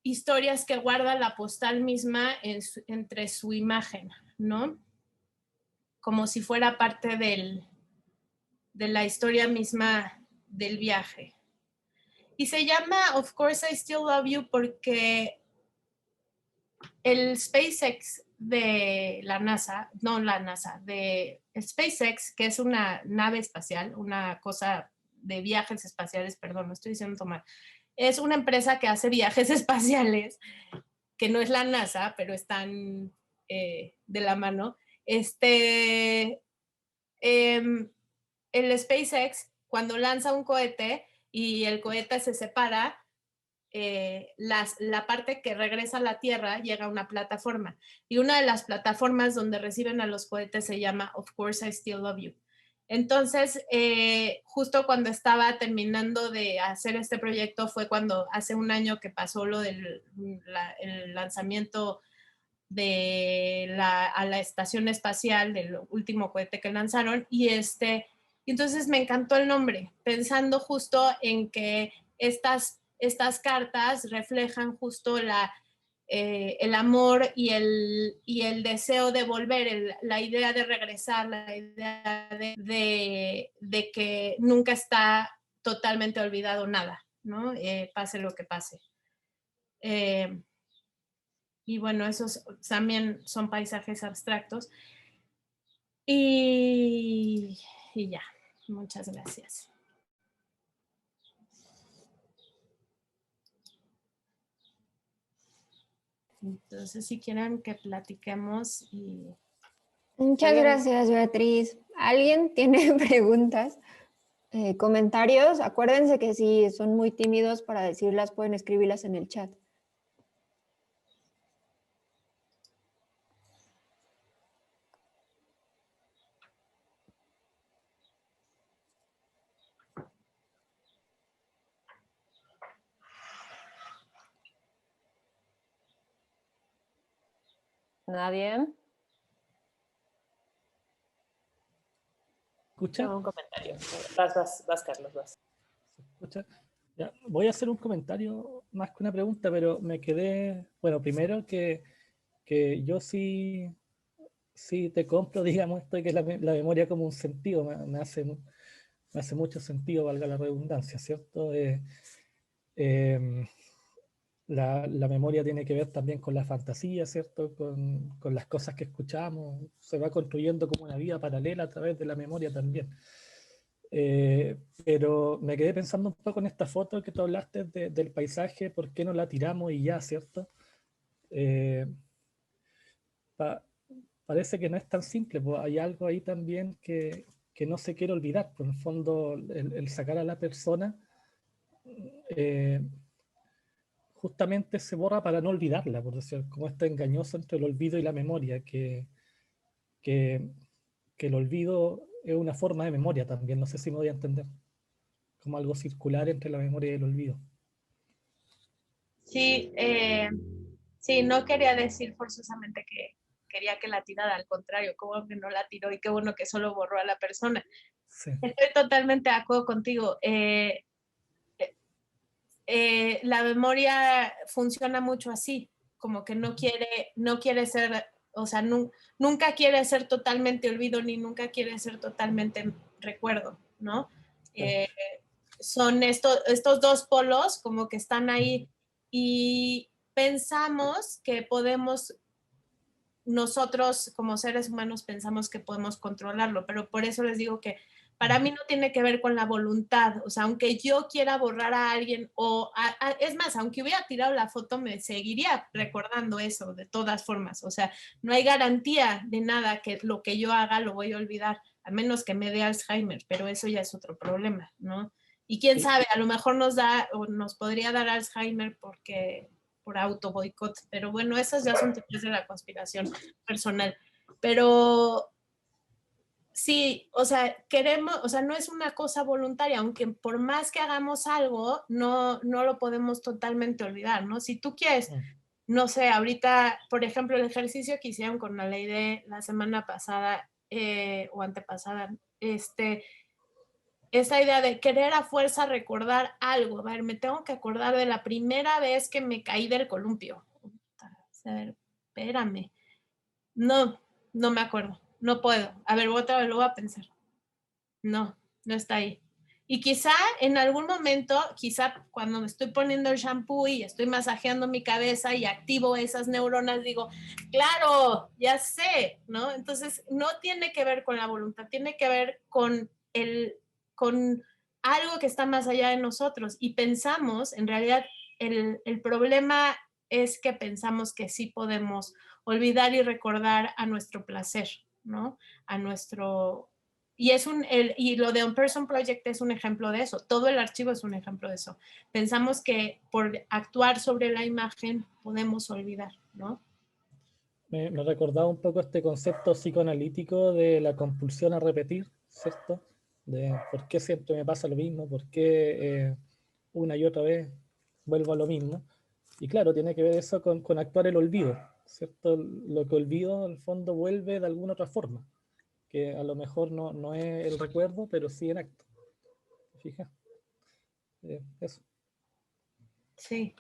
historias que guarda la postal misma entre su imagen, ¿no? Como si fuera parte de la historia misma del viaje. Y se llama Of Course I Still Love You porque el SpaceX de la NASA, no la NASA, de SpaceX, que es una nave espacial, una cosa de viajes espaciales, perdón, no estoy diciendo tomar, es una empresa que hace viajes espaciales, que no es la NASA, pero están de la mano. El SpaceX, cuando lanza un cohete y el cohete se separa, la parte que regresa a la Tierra llega a una plataforma. Y una de las plataformas donde reciben a los cohetes se llama Of Course I Still Love You. Entonces, justo cuando estaba terminando de hacer este proyecto fue cuando hace un año que pasó lo del el lanzamiento a la estación espacial del último cohete que lanzaron y entonces me encantó el nombre, pensando justo en que estas cartas reflejan justo el amor y el deseo de volver, la idea de regresar, la idea de que nunca está totalmente olvidado nada, ¿no? Pase lo que pase. Y bueno, esos también son paisajes abstractos. Y ya, muchas gracias. Entonces, si quieren que platiquemos y... Muchas gracias, Beatriz. ¿Alguien tiene preguntas? Comentarios, acuérdense que si son muy tímidos para decirlas, pueden escribirlas en el chat. ¿Nadie? ¿Escucha? Tengo un comentario. Vas, Carlos, vas. ¿Escucha? Ya, voy a hacer un comentario más que una pregunta, pero me quedé, bueno, primero que yo sí te compro, digamos, esto de que la memoria como un sentido, me hace mucho sentido, valga la redundancia, ¿cierto? La memoria tiene que ver también con la fantasía, ¿cierto? Con las cosas que escuchamos, se va construyendo como una vida paralela a través de la memoria también. Pero me quedé pensando un poco en esta foto que tú hablaste del paisaje, ¿por qué no la tiramos y ya, ¿cierto? Parece que no es tan simple, pues hay algo ahí también que no se quiere olvidar, por el fondo el sacar a la persona justamente se borra para no olvidarla, por decir, como está engañoso entre el olvido y la memoria, que el olvido es una forma de memoria también, no sé si me voy a entender, como algo circular entre la memoria y el olvido. Sí, sí, no quería decir forzosamente que quería que la tirara, al contrario, como que no la tiró y qué bueno que solo borró a la persona. Sí. Estoy totalmente de acuerdo contigo. La memoria funciona mucho así, como que no quiere ser, o sea, nunca quiere ser totalmente olvido ni nunca quiere ser totalmente recuerdo, ¿no? Son estos dos polos como que están ahí y pensamos que podemos, nosotros como seres humanos pensamos que podemos controlarlo, pero por eso les digo que para mí no tiene que ver con la voluntad. O sea, aunque yo quiera borrar a alguien es más, aunque hubiera tirado la foto, me seguiría recordando eso de todas formas. O sea, no hay garantía de nada que lo que yo haga lo voy a olvidar, a menos que me dé Alzheimer, pero eso ya es otro problema, ¿no? Y quién sabe, a lo mejor nos podría dar Alzheimer por auto boicot, pero bueno, esas ya son teorías de la conspiración personal. Pero sí, o sea, no es una cosa voluntaria, aunque por más que hagamos algo, no lo podemos totalmente olvidar, ¿no? Si tú quieres, no sé, ahorita, por ejemplo, el ejercicio que hicieron con la ley de la semana pasada o antepasada, esa idea de querer a fuerza recordar algo. A ver, me tengo que acordar de la primera vez que me caí del columpio. A ver, espérame. No me acuerdo. No puedo. A ver, otra vez lo voy a pensar. No está ahí. Y quizá en algún momento, quizá cuando me estoy poniendo el shampoo y estoy masajeando mi cabeza y activo esas neuronas, digo, claro, ya sé, ¿no? Entonces, no tiene que ver con la voluntad, tiene que ver con algo que está más allá de nosotros. Y pensamos, en realidad, el problema es que pensamos que sí podemos olvidar y recordar a nuestro placer, ¿no? A nuestro... Y lo de On Person Project es un ejemplo de eso. Todo el archivo es un ejemplo de eso. Pensamos que por actuar sobre la imagen podemos olvidar, ¿no? Me recordaba un poco este concepto psicoanalítico de la compulsión a repetir, ¿cierto? De por qué siempre me pasa lo mismo, por qué una y otra vez vuelvo a lo mismo. Y claro, tiene que ver eso con actuar el olvido, ¿cierto? Lo que olvido, en el fondo, vuelve de alguna otra forma, que a lo mejor no es el recuerdo, pero sí en acto. Fija. Eso. Sí.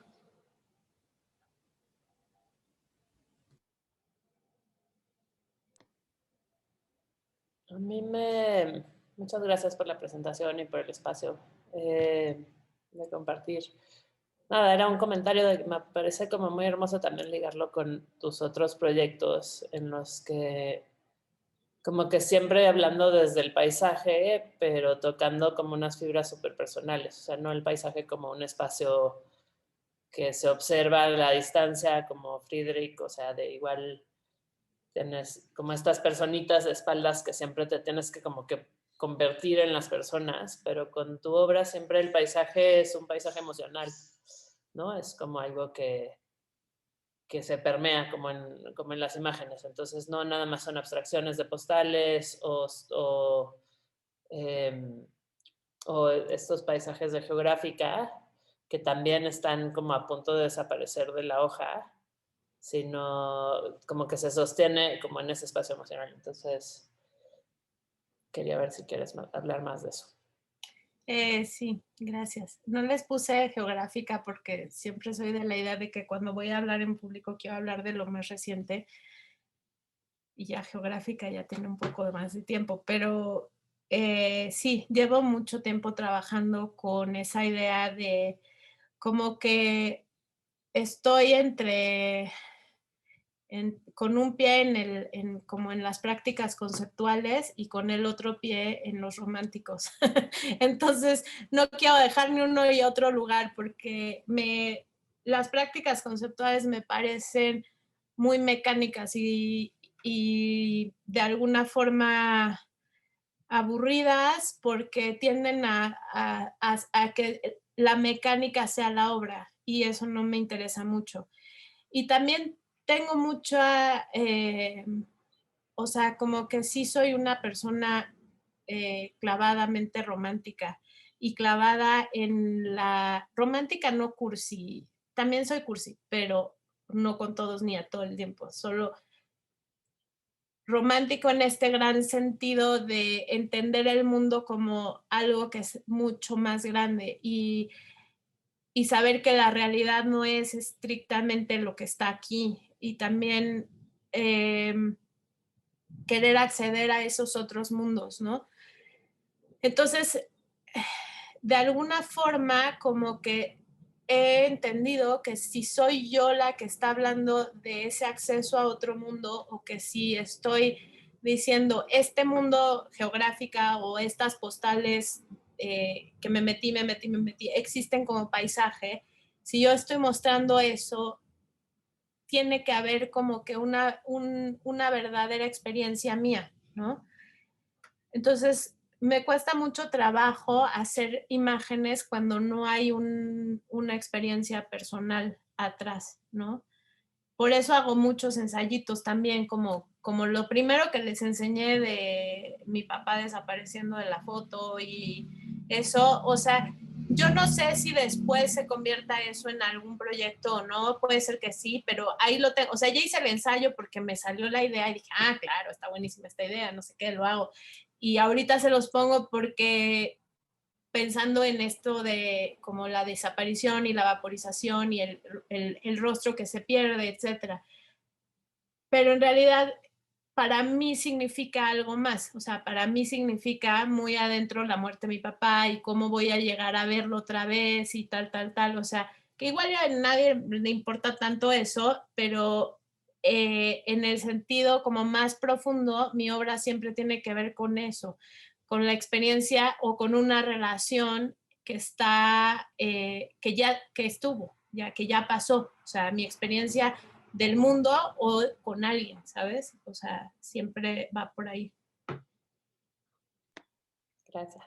Muchas gracias por la presentación y por el espacio de compartir. Nada, era un comentario de que me parece como muy hermoso también ligarlo con tus otros proyectos en los que como que siempre hablando desde el paisaje, pero tocando como unas fibras súper personales, o sea, no el paisaje como un espacio que se observa a la distancia como Friedrich, o sea, de igual tienes como estas personitas de espaldas que siempre te tienes que como que convertir en las personas, pero con tu obra siempre el paisaje es un paisaje emocional, ¿no? Es como algo que se permea como en las imágenes. Entonces, no nada más son abstracciones de postales o estos paisajes de geográfica que también están como a punto de desaparecer de la hoja, sino como que se sostiene como en ese espacio emocional. Entonces, quería ver si quieres hablar más de eso. Sí, gracias. No les puse geográfica porque siempre soy de la idea de que cuando voy a hablar en público quiero hablar de lo más reciente y ya geográfica ya tiene un poco más de tiempo, pero sí, llevo mucho tiempo trabajando con esa idea de como que estoy con un pie como en las prácticas conceptuales y con el otro pie en los románticos. Entonces, no quiero dejar ni uno y otro lugar porque las prácticas conceptuales me parecen muy mecánicas y de alguna forma aburridas porque tienden a que la mecánica sea la obra y eso no me interesa mucho. Y también tengo mucha, o sea, como que sí soy una persona clavadamente romántica y clavada en la romántica, no cursi, también soy cursi, pero no con todos ni a todo el tiempo, solo romántico en este gran sentido de entender el mundo como algo que es mucho más grande y saber que la realidad no es estrictamente lo que está aquí y también querer acceder a esos otros mundos, ¿no? Entonces, de alguna forma, como que he entendido que si soy yo la que está hablando de ese acceso a otro mundo o que si estoy diciendo, este mundo geográfica o estas postales que me metí, existen como paisaje. Si yo estoy mostrando eso, tiene que haber como que una verdadera experiencia mía, ¿no? Entonces, me cuesta mucho trabajo hacer imágenes cuando no hay una experiencia personal atrás, ¿no? Por eso hago muchos ensayitos también, como lo primero que les enseñé de mi papá desapareciendo de la foto y eso, o sea, yo no sé si después se convierta eso en algún proyecto o no, puede ser que sí, pero ahí lo tengo, o sea, ya hice el ensayo porque me salió la idea y dije, ah, claro, está buenísima esta idea, no sé qué, lo hago. Y ahorita se los pongo porque pensando en esto de como la desaparición y la vaporización y el rostro que se pierde, etcétera. Pero en realidad para mí significa algo más, o sea, para mí significa muy adentro la muerte de mi papá y cómo voy a llegar a verlo otra vez y tal, o sea, que igual ya a nadie le importa tanto eso, pero en el sentido como más profundo, mi obra siempre tiene que ver con eso, con la experiencia o con una relación que está, que estuvo, ya que ya pasó, o sea, mi experiencia del mundo o con alguien, ¿sabes? O sea, siempre va por ahí. Gracias.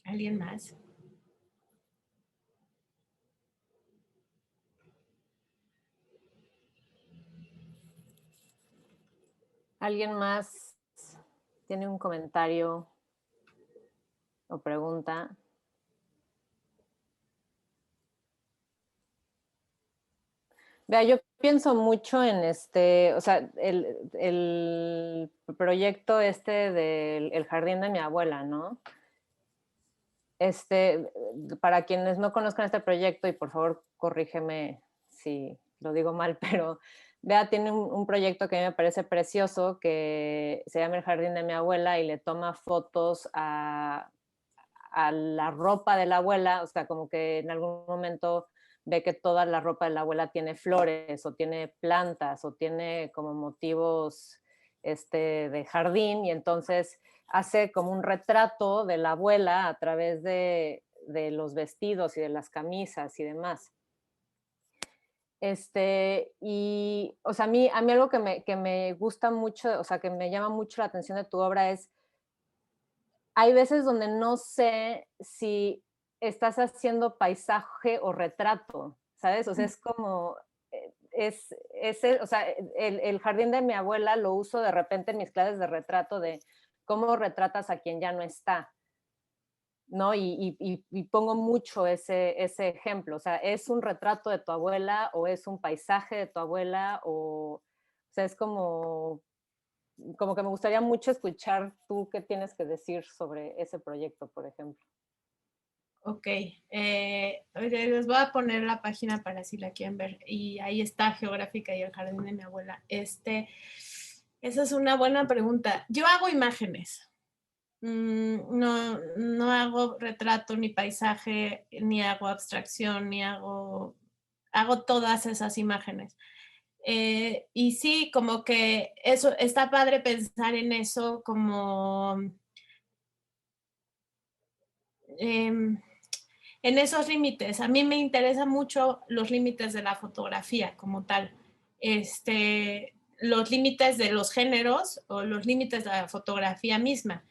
¿Alguien más? ¿Alguien más tiene un comentario o pregunta? Vea, yo pienso mucho en o sea, el proyecto del jardín de mi abuela, ¿no? Para quienes no conozcan este proyecto, y por favor corrígeme si lo digo mal, pero Bea tiene un proyecto que a mí me parece precioso, que se llama El Jardín de mi Abuela, y le toma fotos a la ropa de la abuela, o sea, como que en algún momento ve que toda la ropa de la abuela tiene flores o tiene plantas o tiene como motivos de jardín, y entonces hace como un retrato de la abuela a través de los vestidos y de las camisas y demás. Y, o sea, a mí algo que me gusta mucho, o sea, que me llama mucho la atención de tu obra es, hay veces donde no sé si estás haciendo paisaje o retrato, ¿sabes? O sea, es como, o sea, el jardín de mi abuela lo uso de repente en mis clases de retrato, de cómo retratas a quien ya no está, ¿no? Y pongo mucho ese ejemplo, o sea, ¿es un retrato de tu abuela o es un paisaje de tu abuela? O sea, es como que me gustaría mucho escuchar tú qué tienes que decir sobre ese proyecto, por ejemplo. Ok, les voy a poner la página para si la quieren ver. Y ahí está Geográfica y el jardín de mi abuela. Esa es una buena pregunta. Yo hago imágenes. No hago retrato ni paisaje, ni hago abstracción, ni hago todas esas imágenes. Y sí, como que eso, está padre pensar en eso como en esos límites. A mí me interesan mucho los límites de la fotografía como tal. Los límites de los géneros o los límites de la fotografía misma.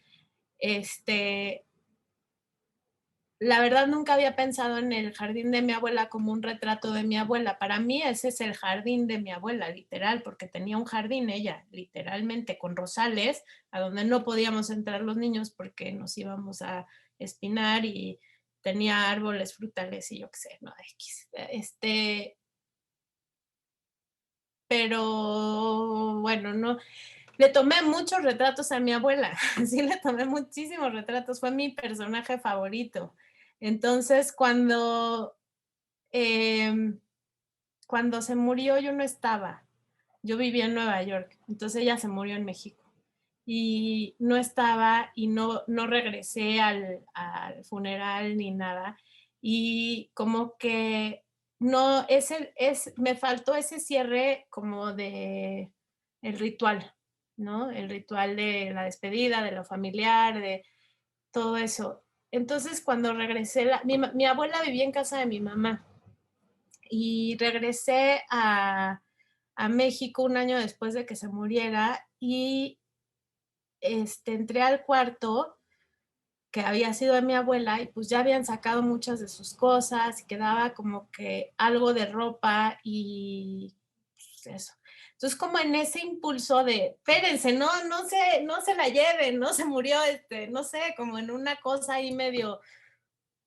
La verdad nunca había pensado en el jardín de mi abuela como un retrato de mi abuela. Para mí ese es el jardín de mi abuela, literal, porque tenía un jardín ella, literalmente, con rosales, a donde no podíamos entrar los niños porque nos íbamos a espinar, y tenía árboles frutales y yo qué sé, no, X. Pero bueno, no, le tomé muchos retratos a mi abuela, sí le tomé muchísimos retratos, fue mi personaje favorito. Entonces, cuando se murió, yo no estaba, yo vivía en Nueva York, entonces ella se murió en México y no estaba y no regresé al funeral ni nada, y como que no, me faltó ese cierre como de el ritual, ¿no? El ritual de la despedida, de lo familiar, de todo eso. Entonces, cuando regresé, mi abuela vivía en casa de mi mamá y regresé a México un año después de que se muriera y entré al cuarto que había sido de mi abuela y pues ya habían sacado muchas de sus cosas y quedaba como que algo de ropa y pues, eso. Entonces como en ese impulso de, espérense, no se la lleven, no se murió, no sé, como en una cosa ahí medio,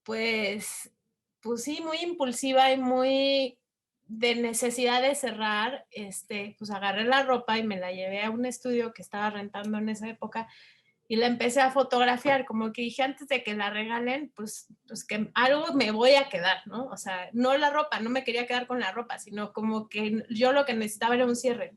pues, pues sí, muy impulsiva y muy de necesidad de cerrar, pues agarré la ropa y me la llevé a un estudio que estaba rentando en esa época y la empecé a fotografiar, como que dije antes de que la regalen, pues que algo me voy a quedar, ¿no? O sea, no la ropa, no me quería quedar con la ropa, sino como que yo lo que necesitaba era un cierre.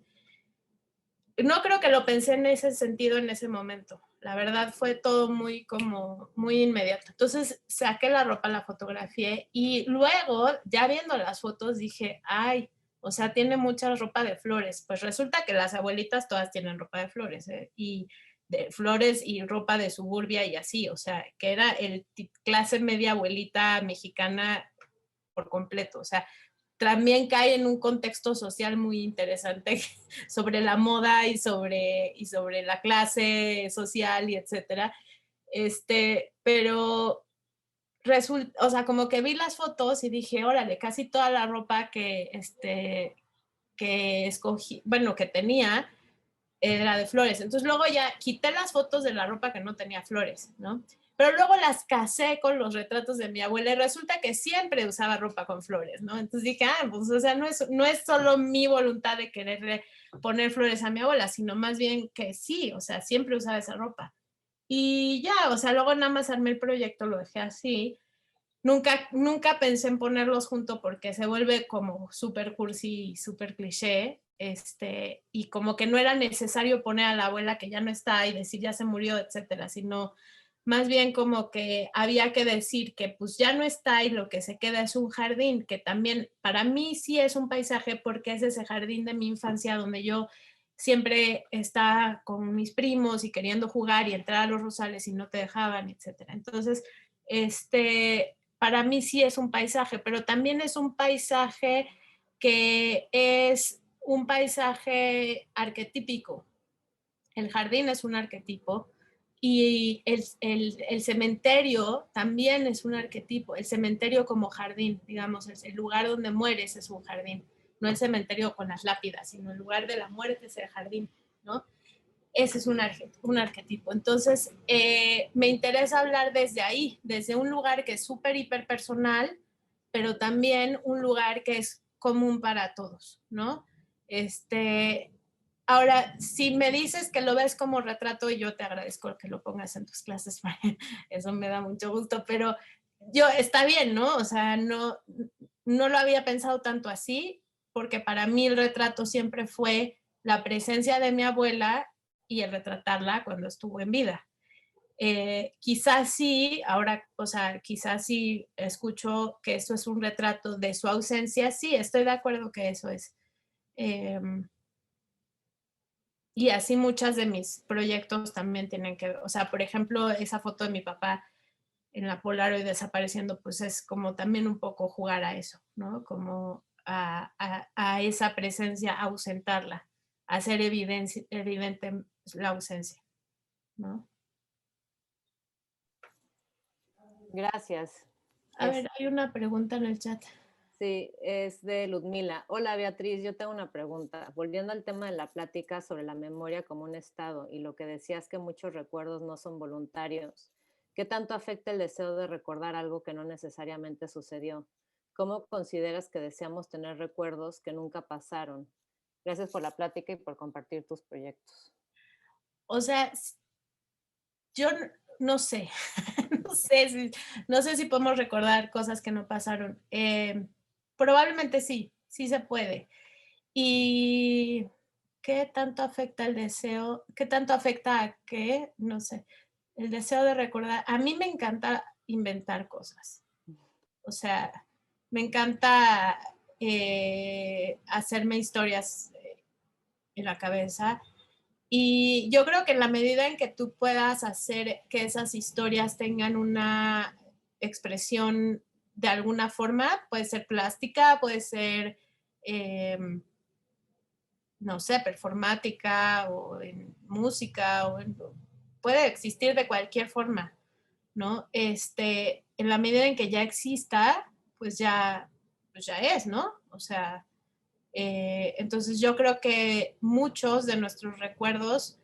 No creo que lo pensé en ese sentido en ese momento. La verdad fue todo muy como muy inmediato. Entonces saqué la ropa, la fotografié y luego ya viendo las fotos dije, ay, o sea, tiene mucha ropa de flores. Pues resulta que las abuelitas todas tienen ropa de flores, ¿eh? Y de flores y ropa de suburbia y así, o sea, que era el clase media abuelita mexicana por completo, o sea, también cae en un contexto social muy interesante sobre la moda y sobre la clase social y etcétera. Pero resulta, o sea, como que vi las fotos y dije, órale, casi toda la ropa que escogí, bueno, que tenía, era de flores. Entonces luego ya quité las fotos de la ropa que no tenía flores, ¿no? Pero luego las casé con los retratos de mi abuela y resulta que siempre usaba ropa con flores, ¿no? Entonces dije, pues, o sea, no es solo mi voluntad de quererle poner flores a mi abuela, sino más bien que sí, o sea, siempre usaba esa ropa. Y ya, o sea, luego nada más armé el proyecto, lo dejé así. Nunca pensé en ponerlos juntos porque se vuelve como súper cursi y súper cliché, y como que no era necesario poner a la abuela que ya no está y decir ya se murió, etcétera, sino más bien como que había que decir que pues ya no está y lo que se queda es un jardín, que también para mí sí es un paisaje porque es ese jardín de mi infancia donde yo siempre estaba con mis primos y queriendo jugar y entrar a los rosales y no te dejaban, etcétera. Entonces, para mí sí es un paisaje, pero también es un paisaje que es un paisaje arquetípico. El jardín es un arquetipo y el cementerio también es un arquetipo. El cementerio como jardín, digamos, es el lugar donde mueres es un jardín. No el cementerio con las lápidas, sino el lugar de la muerte es el jardín, ¿no? Ese es un arquetipo. Entonces, me interesa hablar desde ahí, desde un lugar que es súper hiper personal, pero también un lugar que es común para todos, ¿no? Ahora, si me dices que lo ves como retrato, yo te agradezco que lo pongas en tus clases, eso me da mucho gusto, pero yo, está bien, ¿no? O sea, no lo había pensado tanto así, porque para mí el retrato siempre fue la presencia de mi abuela y el retratarla cuando estuvo en vida. Quizás sí, ahora, o sea, quizás sí escucho que esto es un retrato de su ausencia, sí, estoy de acuerdo que eso es. Y así muchas de mis proyectos también tienen que ver, o sea, por ejemplo, esa foto de mi papá en la Polaroid desapareciendo, pues es como también un poco jugar a eso, ¿no? Como a esa presencia, ausentarla, hacer evidente la ausencia, ¿no? Gracias. A ver, hay una pregunta en el chat. Sí, es de Ludmila. Hola Beatriz, yo tengo una pregunta. Volviendo al tema de la plática sobre la memoria como un estado y lo que decías que muchos recuerdos no son voluntarios, ¿qué tanto afecta el deseo de recordar algo que no necesariamente sucedió? ¿Cómo consideras que deseamos tener recuerdos que nunca pasaron? Gracias por la plática y por compartir tus proyectos. O sea, yo no sé, no sé si podemos recordar cosas que no pasaron. Probablemente sí, sí se puede. ¿Y qué tanto afecta el deseo? ¿Qué tanto afecta a qué? No sé. El deseo de recordar. A mí me encanta inventar cosas. O sea, Me encanta hacerme historias en la cabeza. Y yo creo que en la medida en que tú puedas hacer que esas historias tengan una expresión de alguna forma, puede ser plástica, puede ser, no sé, performática o en música, puede existir de cualquier forma, ¿no? En la medida en que ya exista, pues ya es, ¿no? O sea, entonces yo creo que muchos de nuestros recuerdos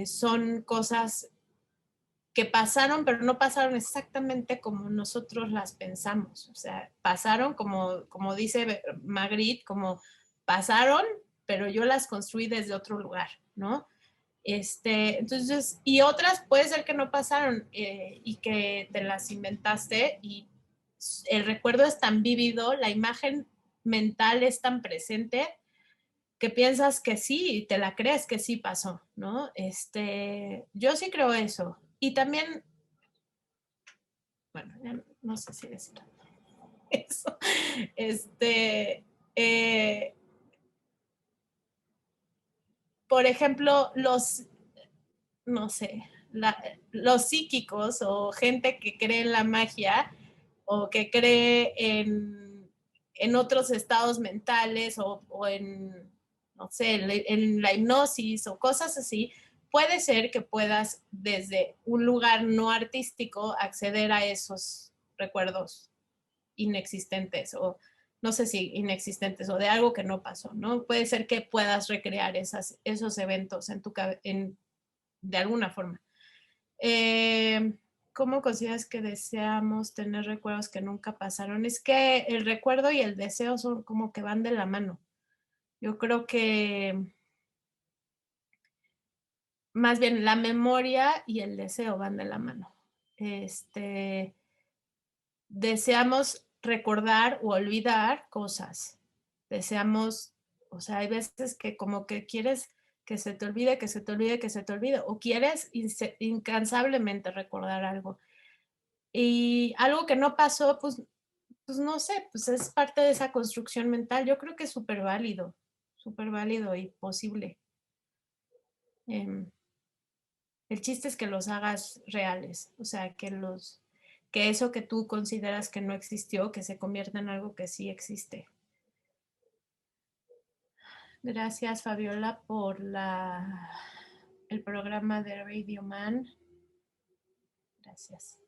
son cosas que pasaron, pero no pasaron exactamente como nosotros las pensamos. O sea, pasaron como dice Magritte, como pasaron, pero yo las construí desde otro lugar, ¿no? Entonces, y otras puede ser que no pasaron y que te las inventaste y el recuerdo es tan vívido, la imagen mental es tan presente que piensas que sí y te la crees que sí pasó, ¿no? Yo sí creo eso. Y también, bueno, no sé si decir eso. Eh, por ejemplo, no sé, los psíquicos o gente que cree en la magia o que cree en otros estados mentales o en, no sé, en la hipnosis o cosas así, puede ser que puedas desde un lugar no artístico acceder a esos recuerdos inexistentes o no sé si inexistentes o de algo que no pasó, ¿no? Puede ser que puedas recrear esos eventos de alguna forma. ¿Cómo consideras que deseamos tener recuerdos que nunca pasaron? Es que el recuerdo y el deseo son como que van de la mano. Yo creo que más bien la memoria y el deseo van de la mano. Deseamos recordar o olvidar cosas. Deseamos, o sea, hay veces que como que quieres que se te olvide, que se te olvide, que se te olvide, o quieres incansablemente recordar algo. Y algo que no pasó, pues no sé, pues es parte de esa construcción mental. Yo creo que es súper válido y posible. El chiste es que los hagas reales, o sea, que eso que tú consideras que no existió, que se convierta en algo que sí existe. Gracias, Fabiola, por el programa de Radio Man. Gracias.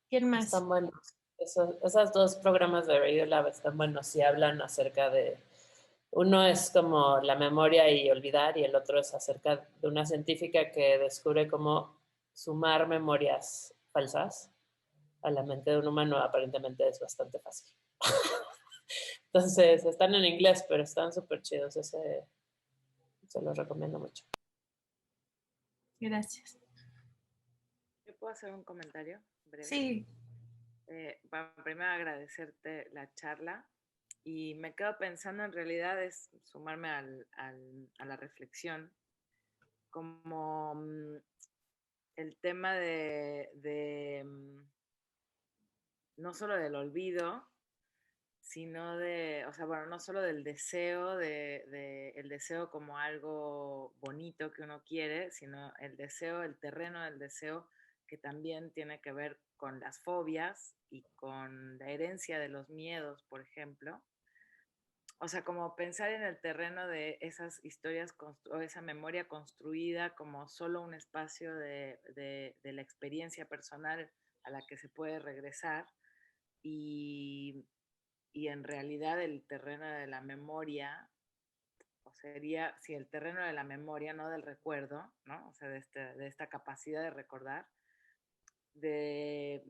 ¿Quién más? Están buenos. Esos dos programas de Radio Lab están buenos y hablan acerca de... Uno es como la memoria y olvidar y el otro es acerca de una científica que descubre cómo sumar memorias falsas a la mente de un humano. Aparentemente es bastante fácil. Entonces, están en inglés, pero están súper chidos. Se los recomiendo mucho. Gracias. ¿Yo puedo hacer un comentario breve? Sí. Bueno, primero agradecerte la charla y me quedo pensando, en realidad es sumarme a la reflexión, como el tema de no solo del olvido, sino o sea, bueno, no solo del deseo, el deseo como algo bonito que uno quiere, sino el deseo, el terreno del deseo que también tiene que ver con las fobias y con la herencia de los miedos, por ejemplo. O sea, como pensar en el terreno de esas historias o esa memoria construida como solo un espacio de la experiencia personal a la que se puede regresar y en realidad el terreno de la memoria, o sería, si el terreno de la memoria, no del recuerdo, ¿no? O sea, de esta capacidad de recordar, de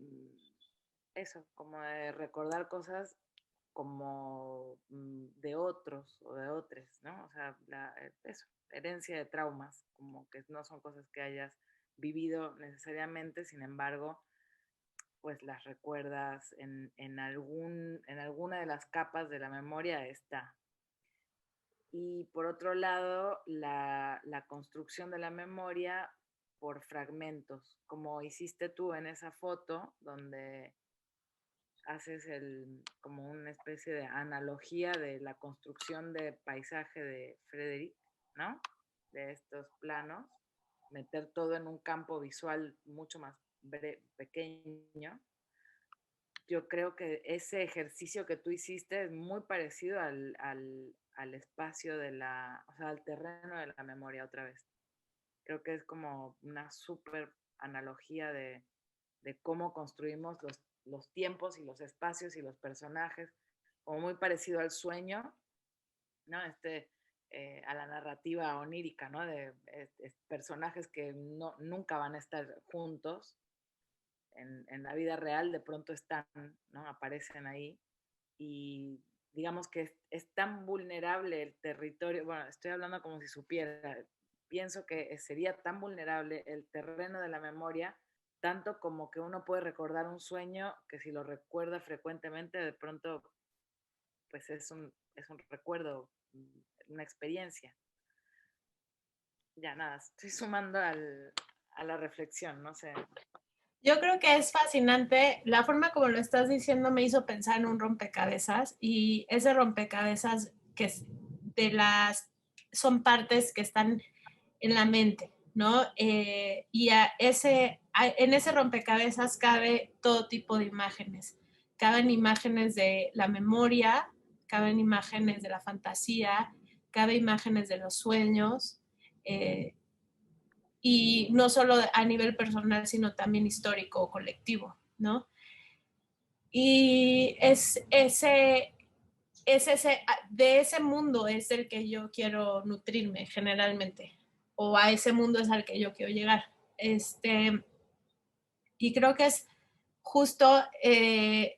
eso, como de recordar cosas como de otros o de otros, ¿no? O sea, eso, herencia de traumas, como que no son cosas que hayas vivido necesariamente, sin embargo, pues las recuerdas en alguna de las capas de la memoria está. Y por otro lado, la construcción de la memoria por fragmentos, como hiciste tú en esa foto, donde haces como una especie de analogía de la construcción de paisaje de Frédéric, ¿no? De estos planos, meter todo en un campo visual mucho más pequeño. Yo creo que ese ejercicio que tú hiciste es muy parecido al espacio o sea, al terreno de la memoria otra vez. Creo que es como una súper analogía de cómo construimos los tiempos y los espacios y los personajes, como muy parecido al sueño, ¿no? A la narrativa onírica, ¿no? De personajes que nunca van a estar juntos en la vida real, de pronto están, ¿no? Aparecen ahí y digamos que es tan vulnerable el territorio, bueno, estoy hablando como si supiera, pienso que sería tan vulnerable el terreno de la memoria, tanto como que uno puede recordar un sueño que si lo recuerda frecuentemente, de pronto, pues es un recuerdo, una experiencia. Ya nada, estoy sumando a la reflexión, no sé. Yo creo que es fascinante. La forma como lo estás diciendo me hizo pensar en un rompecabezas y ese rompecabezas que son partes que están en la mente, ¿no? Y en ese rompecabezas cabe todo tipo de imágenes. Caben imágenes de la memoria, caben imágenes de la fantasía, caben imágenes de los sueños. Y no solo a nivel personal, sino también histórico o colectivo, ¿no? Y de ese mundo es el que yo quiero nutrirme generalmente, o a ese mundo es al que yo quiero llegar. Y creo que es justo, ese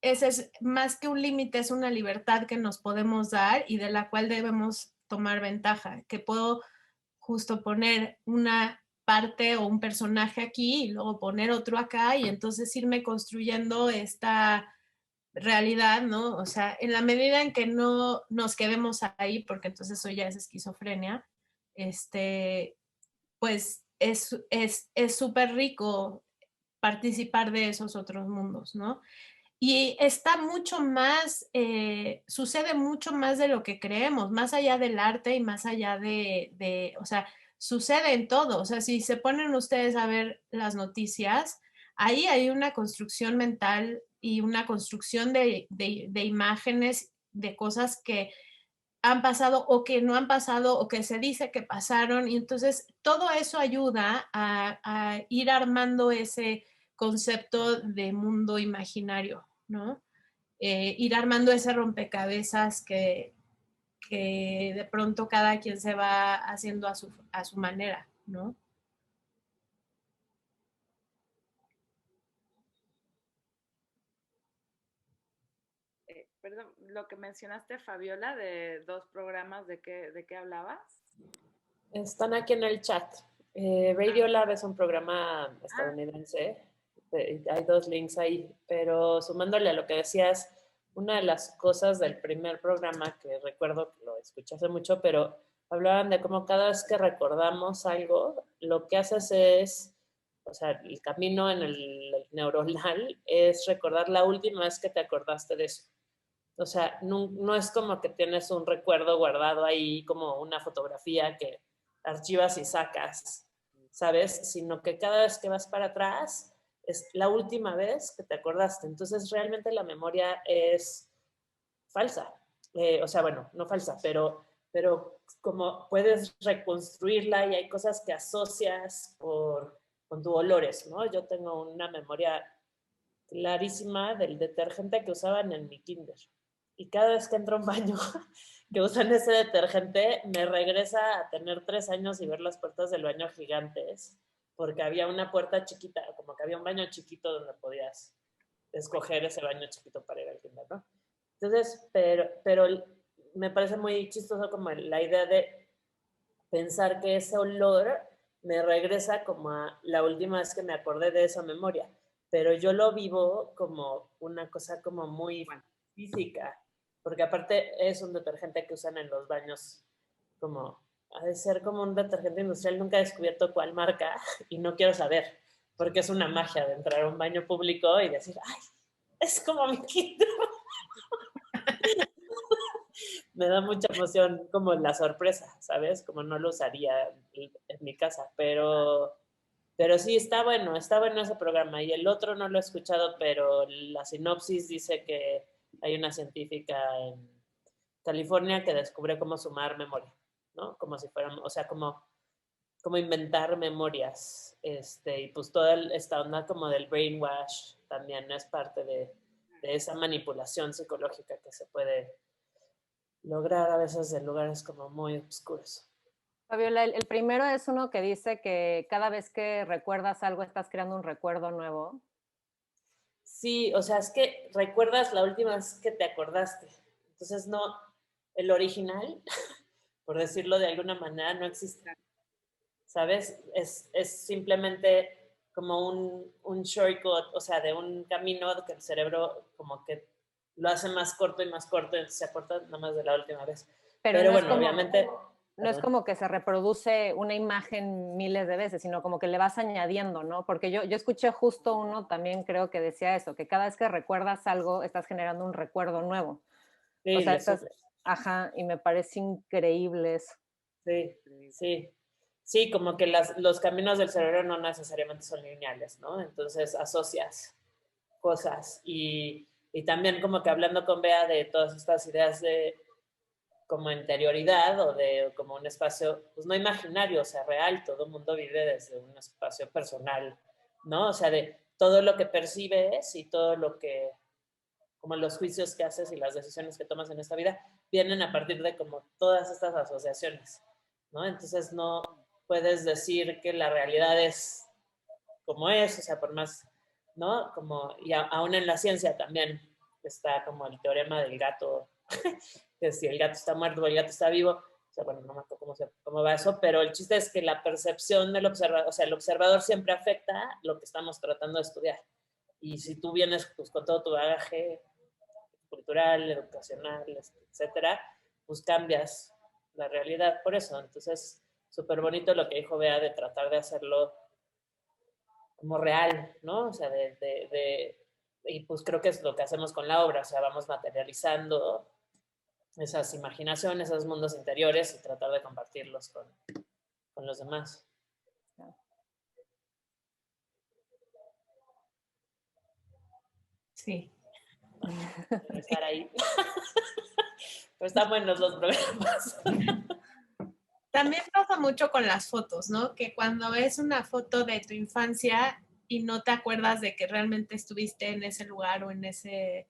es más que un límite, es una libertad que nos podemos dar y de la cual debemos tomar ventaja, que puedo justo poner una parte o un personaje aquí y luego poner otro acá y entonces irme construyendo esta realidad, ¿no? O sea, en la medida en que no nos quedemos ahí, porque entonces eso ya es esquizofrenia, pues es súper rico participar de esos otros mundos, ¿no? Y está mucho más, sucede mucho más de lo que creemos, más allá del arte y más allá o sea, sucede en todo. O sea, si se ponen ustedes a ver las noticias, ahí hay una construcción mental y una construcción de imágenes, de cosas que han pasado o que no han pasado o que se dice que pasaron. Y entonces todo eso ayuda a ir armando ese concepto de mundo imaginario, ¿no? Ir armando ese rompecabezas que de pronto cada quien se va haciendo a su manera, ¿no? Perdón, lo que mencionaste, Fabiola, de 2 programas, ¿de qué hablabas? Están aquí en el chat. Radiolab es un programa estadounidense. Hay 2 links ahí, pero sumándole a lo que decías, una de las cosas del primer programa que recuerdo que lo escuché hace mucho, pero hablaban de cómo cada vez que recordamos algo, lo que haces es, o sea, el camino en el neuronal es recordar la última vez que te acordaste de eso. O sea, no es como que tienes un recuerdo guardado ahí como una fotografía que archivas y sacas, ¿sabes? Sino que cada vez que vas para atrás es la última vez que te acordaste. Entonces, realmente la memoria es falsa. O sea, bueno, no falsa, pero como puedes reconstruirla y hay cosas que asocias con tus olores, ¿no? Yo tengo una memoria clarísima del detergente que usaban en mi kinder. Y cada vez que entro a un baño que usan ese detergente, me regresa a tener 3 años y ver las puertas del baño gigantes, porque había una puerta chiquita, como que había un baño chiquito donde podías escoger ese baño chiquito para ir al kinder, ¿no? Entonces, pero me parece muy chistoso como la idea de pensar que ese olor me regresa como a la última vez que me acordé de esa memoria, pero yo lo vivo como una cosa como muy física, porque aparte es un detergente que usan en los baños, como ha de ser como un detergente industrial, nunca he descubierto cuál marca y no quiero saber, porque es una magia de entrar a un baño público y decir, ay, Es como mi quinto. Me da mucha emoción como la sorpresa, ¿sabes? Como no lo usaría en mi casa, pero sí, está bueno ese programa. Y el otro no lo he escuchado, pero la sinopsis dice que hay una científica en California que descubre cómo sumar memoria, ¿no? Como si fueran, o sea, como inventar memorias. Y pues toda esta onda como del brainwash también es parte de esa manipulación psicológica que se puede lograr a veces en lugares como muy oscuros. Fabiola, el primero es uno que dice que cada vez que recuerdas algo estás creando un recuerdo nuevo. Sí, o sea, es que recuerdas la última vez que te acordaste. Entonces, no, el original, por decirlo de alguna manera, no existe. ¿Sabes? Es simplemente como un shortcut, o sea, de un camino que el cerebro como que lo hace más corto y más corto, entonces se acorta nada más de la última vez. Pero no bueno, obviamente... No es Perdón. como que se reproduce una imagen miles de veces, sino como que le vas añadiendo, ¿no? Porque yo escuché justo uno también creo que decía eso, que cada vez que recuerdas algo estás generando un recuerdo nuevo. Sí, O sea, ajá, y me parece increíble eso. Sí, sí. Sí, como que los caminos del cerebro no necesariamente son lineales, ¿no? Entonces asocias cosas y también como que hablando con Bea de todas estas ideas de como interioridad o de como un espacio, pues no imaginario, o sea, real, todo el mundo vive desde un espacio personal, ¿no? O sea, de todo lo que percibes y todo lo que, como los juicios que haces y las decisiones que tomas en esta vida, vienen a partir de como todas estas asociaciones, ¿no? Entonces no puedes decir que la realidad es como es, o sea, por más, ¿no? Como, y aún en la ciencia también está como el teorema del gato, que si el gato está muerto o el gato está vivo, o sea, bueno, no me acuerdo cómo va eso, pero el chiste es que la percepción del observador, o sea, el observador siempre afecta lo que estamos tratando de estudiar. Y si tú vienes pues, con todo tu bagaje cultural, educacional, etcétera, pues cambias la realidad por eso. Entonces, súper bonito lo que dijo Bea de tratar de hacerlo como real, ¿no? O sea, y pues creo que es lo que hacemos con la obra, o sea, vamos materializando esas imaginaciones, esos mundos interiores y tratar de compartirlos con los demás. Sí. Estar ahí. Pero están buenos los programas. También pasa mucho con las fotos, ¿no? Que cuando ves una foto de tu infancia y no te acuerdas de que realmente estuviste en ese lugar o en ese,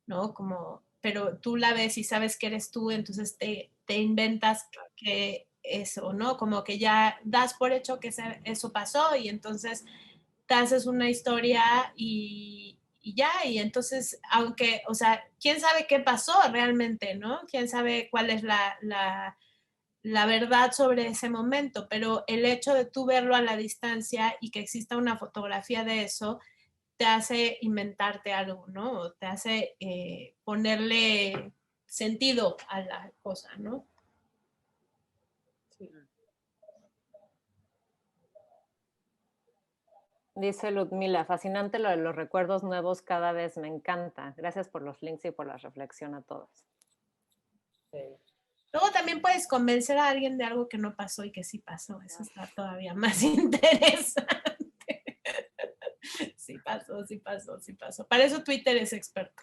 ¿no? Como, pero tú la ves y sabes que eres tú, entonces te inventas que eso, ¿no? Como que ya das por hecho que eso pasó y entonces te haces una historia y ya, y entonces, aunque, o sea, ¿quién sabe qué pasó realmente, ¿no? ¿Quién sabe cuál es la verdad sobre ese momento? Pero el hecho de tú verlo a la distancia y que exista una fotografía de eso, te hace inventarte algo, ¿no? Te hace ponerle sentido a la cosa, ¿no? Sí. Dice Ludmila, fascinante lo de los recuerdos nuevos, cada vez me encanta. Gracias por los links y por la reflexión a todos. Sí. Luego también puedes convencer a alguien de algo que no pasó y que sí pasó. Eso está todavía más interesante. Sí pasó, sí pasó, sí pasó. Para eso Twitter es experto.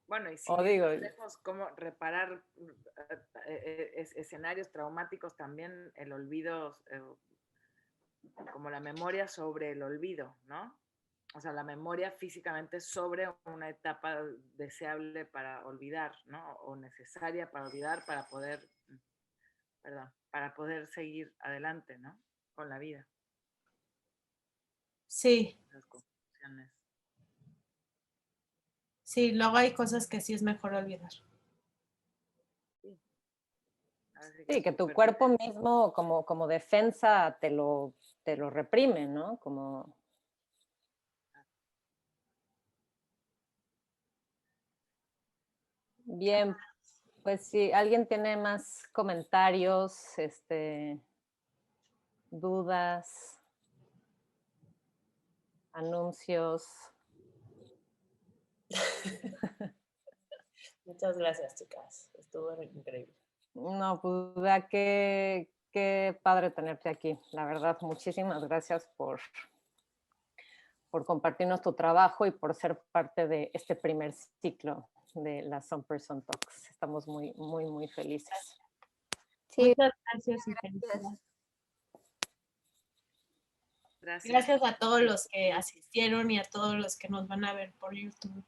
Bueno, y si O digo, vemos cómo reparar escenarios traumáticos, también el olvido, como la memoria sobre el olvido, ¿no? O sea, la memoria físicamente sobre una etapa deseable para olvidar, ¿no? O necesaria para olvidar para poder seguir adelante, ¿no? Con la vida. Sí, Las conclusiones. sí, luego hay cosas que sí es mejor olvidar. sí, que tu cuerpo mismo como defensa te lo reprime, ¿no? Como... Bien, pues si alguien tiene más comentarios, dudas. anuncios. Muchas gracias, chicas. Estuvo increíble. No, pues vea qué padre tenerte aquí. La verdad, muchísimas gracias por compartirnos tu trabajo y por ser parte de este primer ciclo de las Some Person Talks. Estamos muy, muy, muy felices. Sí, Muchas gracias y felicidades. Gracias. Gracias a todos los que asistieron y a todos los que nos van a ver por YouTube.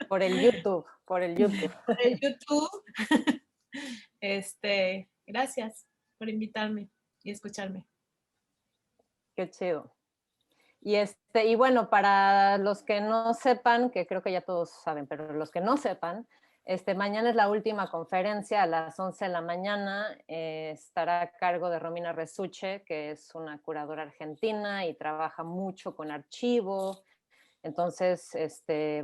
Por el YouTube. Por el YouTube. Gracias por invitarme y escucharme. Qué chido. Y bueno, para los que no sepan, que creo que ya todos saben, pero los que no sepan, mañana es la última conferencia a las 11 de la mañana. Estará a cargo de Romina Resuche, que es una curadora argentina y trabaja mucho con archivo. Entonces,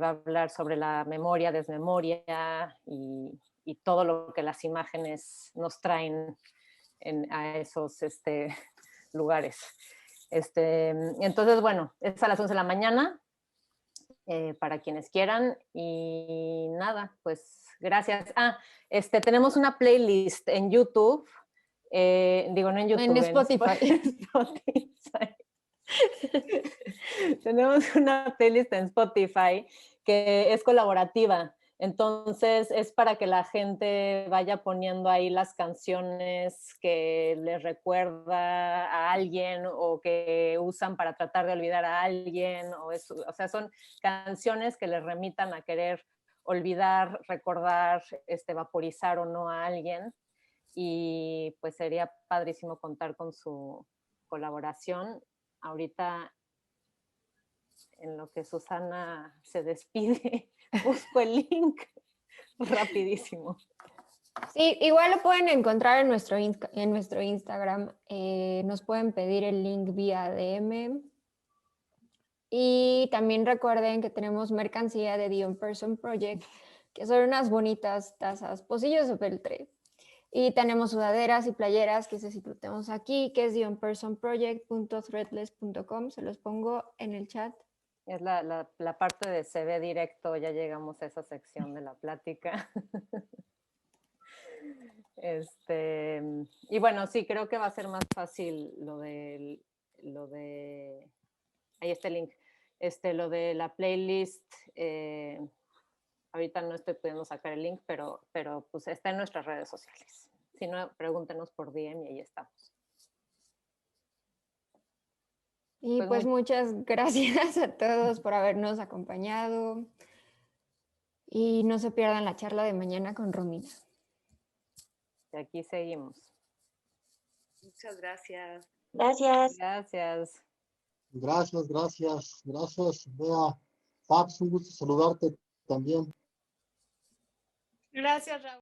va a hablar sobre la memoria, desmemoria y todo lo que las imágenes nos traen a esos lugares. Entonces, bueno, es a las 11 de la mañana para quienes quieran y nada, pues gracias. Tenemos una playlist en YouTube, digo, no en YouTube, en Spotify. En Spotify. Tenemos una playlist en Spotify que es colaborativa. Entonces es para que la gente vaya poniendo ahí las canciones que les recuerda a alguien o que usan para tratar de olvidar a alguien. O sea, son canciones que les remitan a querer olvidar, recordar, vaporizar o no a alguien. Y pues sería padrísimo contar con su colaboración. Ahorita, en lo que Susana se despide, busco el link rapidísimo. Sí, igual lo pueden encontrar en nuestro Instagram. Nos pueden pedir el link vía DM. Y también recuerden que tenemos mercancía de The On Person Project, que son unas bonitas pocillos de peltre. Y tenemos sudaderas y playeras, que si lo tenemos aquí, que es theonpersonproject.threadless.com. Se los pongo en el chat. Es la parte de se ve directo, ya llegamos a esa sección de la plática. Y bueno, sí, creo que va a ser más fácil lo de ahí está el link, lo de la playlist. Ahorita no estoy pudiendo sacar el link, pero pues está en nuestras redes sociales. Si no, pregúntenos por DM y ahí estamos. Y pues muchas gracias a todos por habernos acompañado. Y no se pierdan la charla de mañana con Romina. Y aquí seguimos. Muchas gracias. Gracias. Gracias. Gracias, Bea. Fabs, un gusto saludarte también. Gracias, Raúl.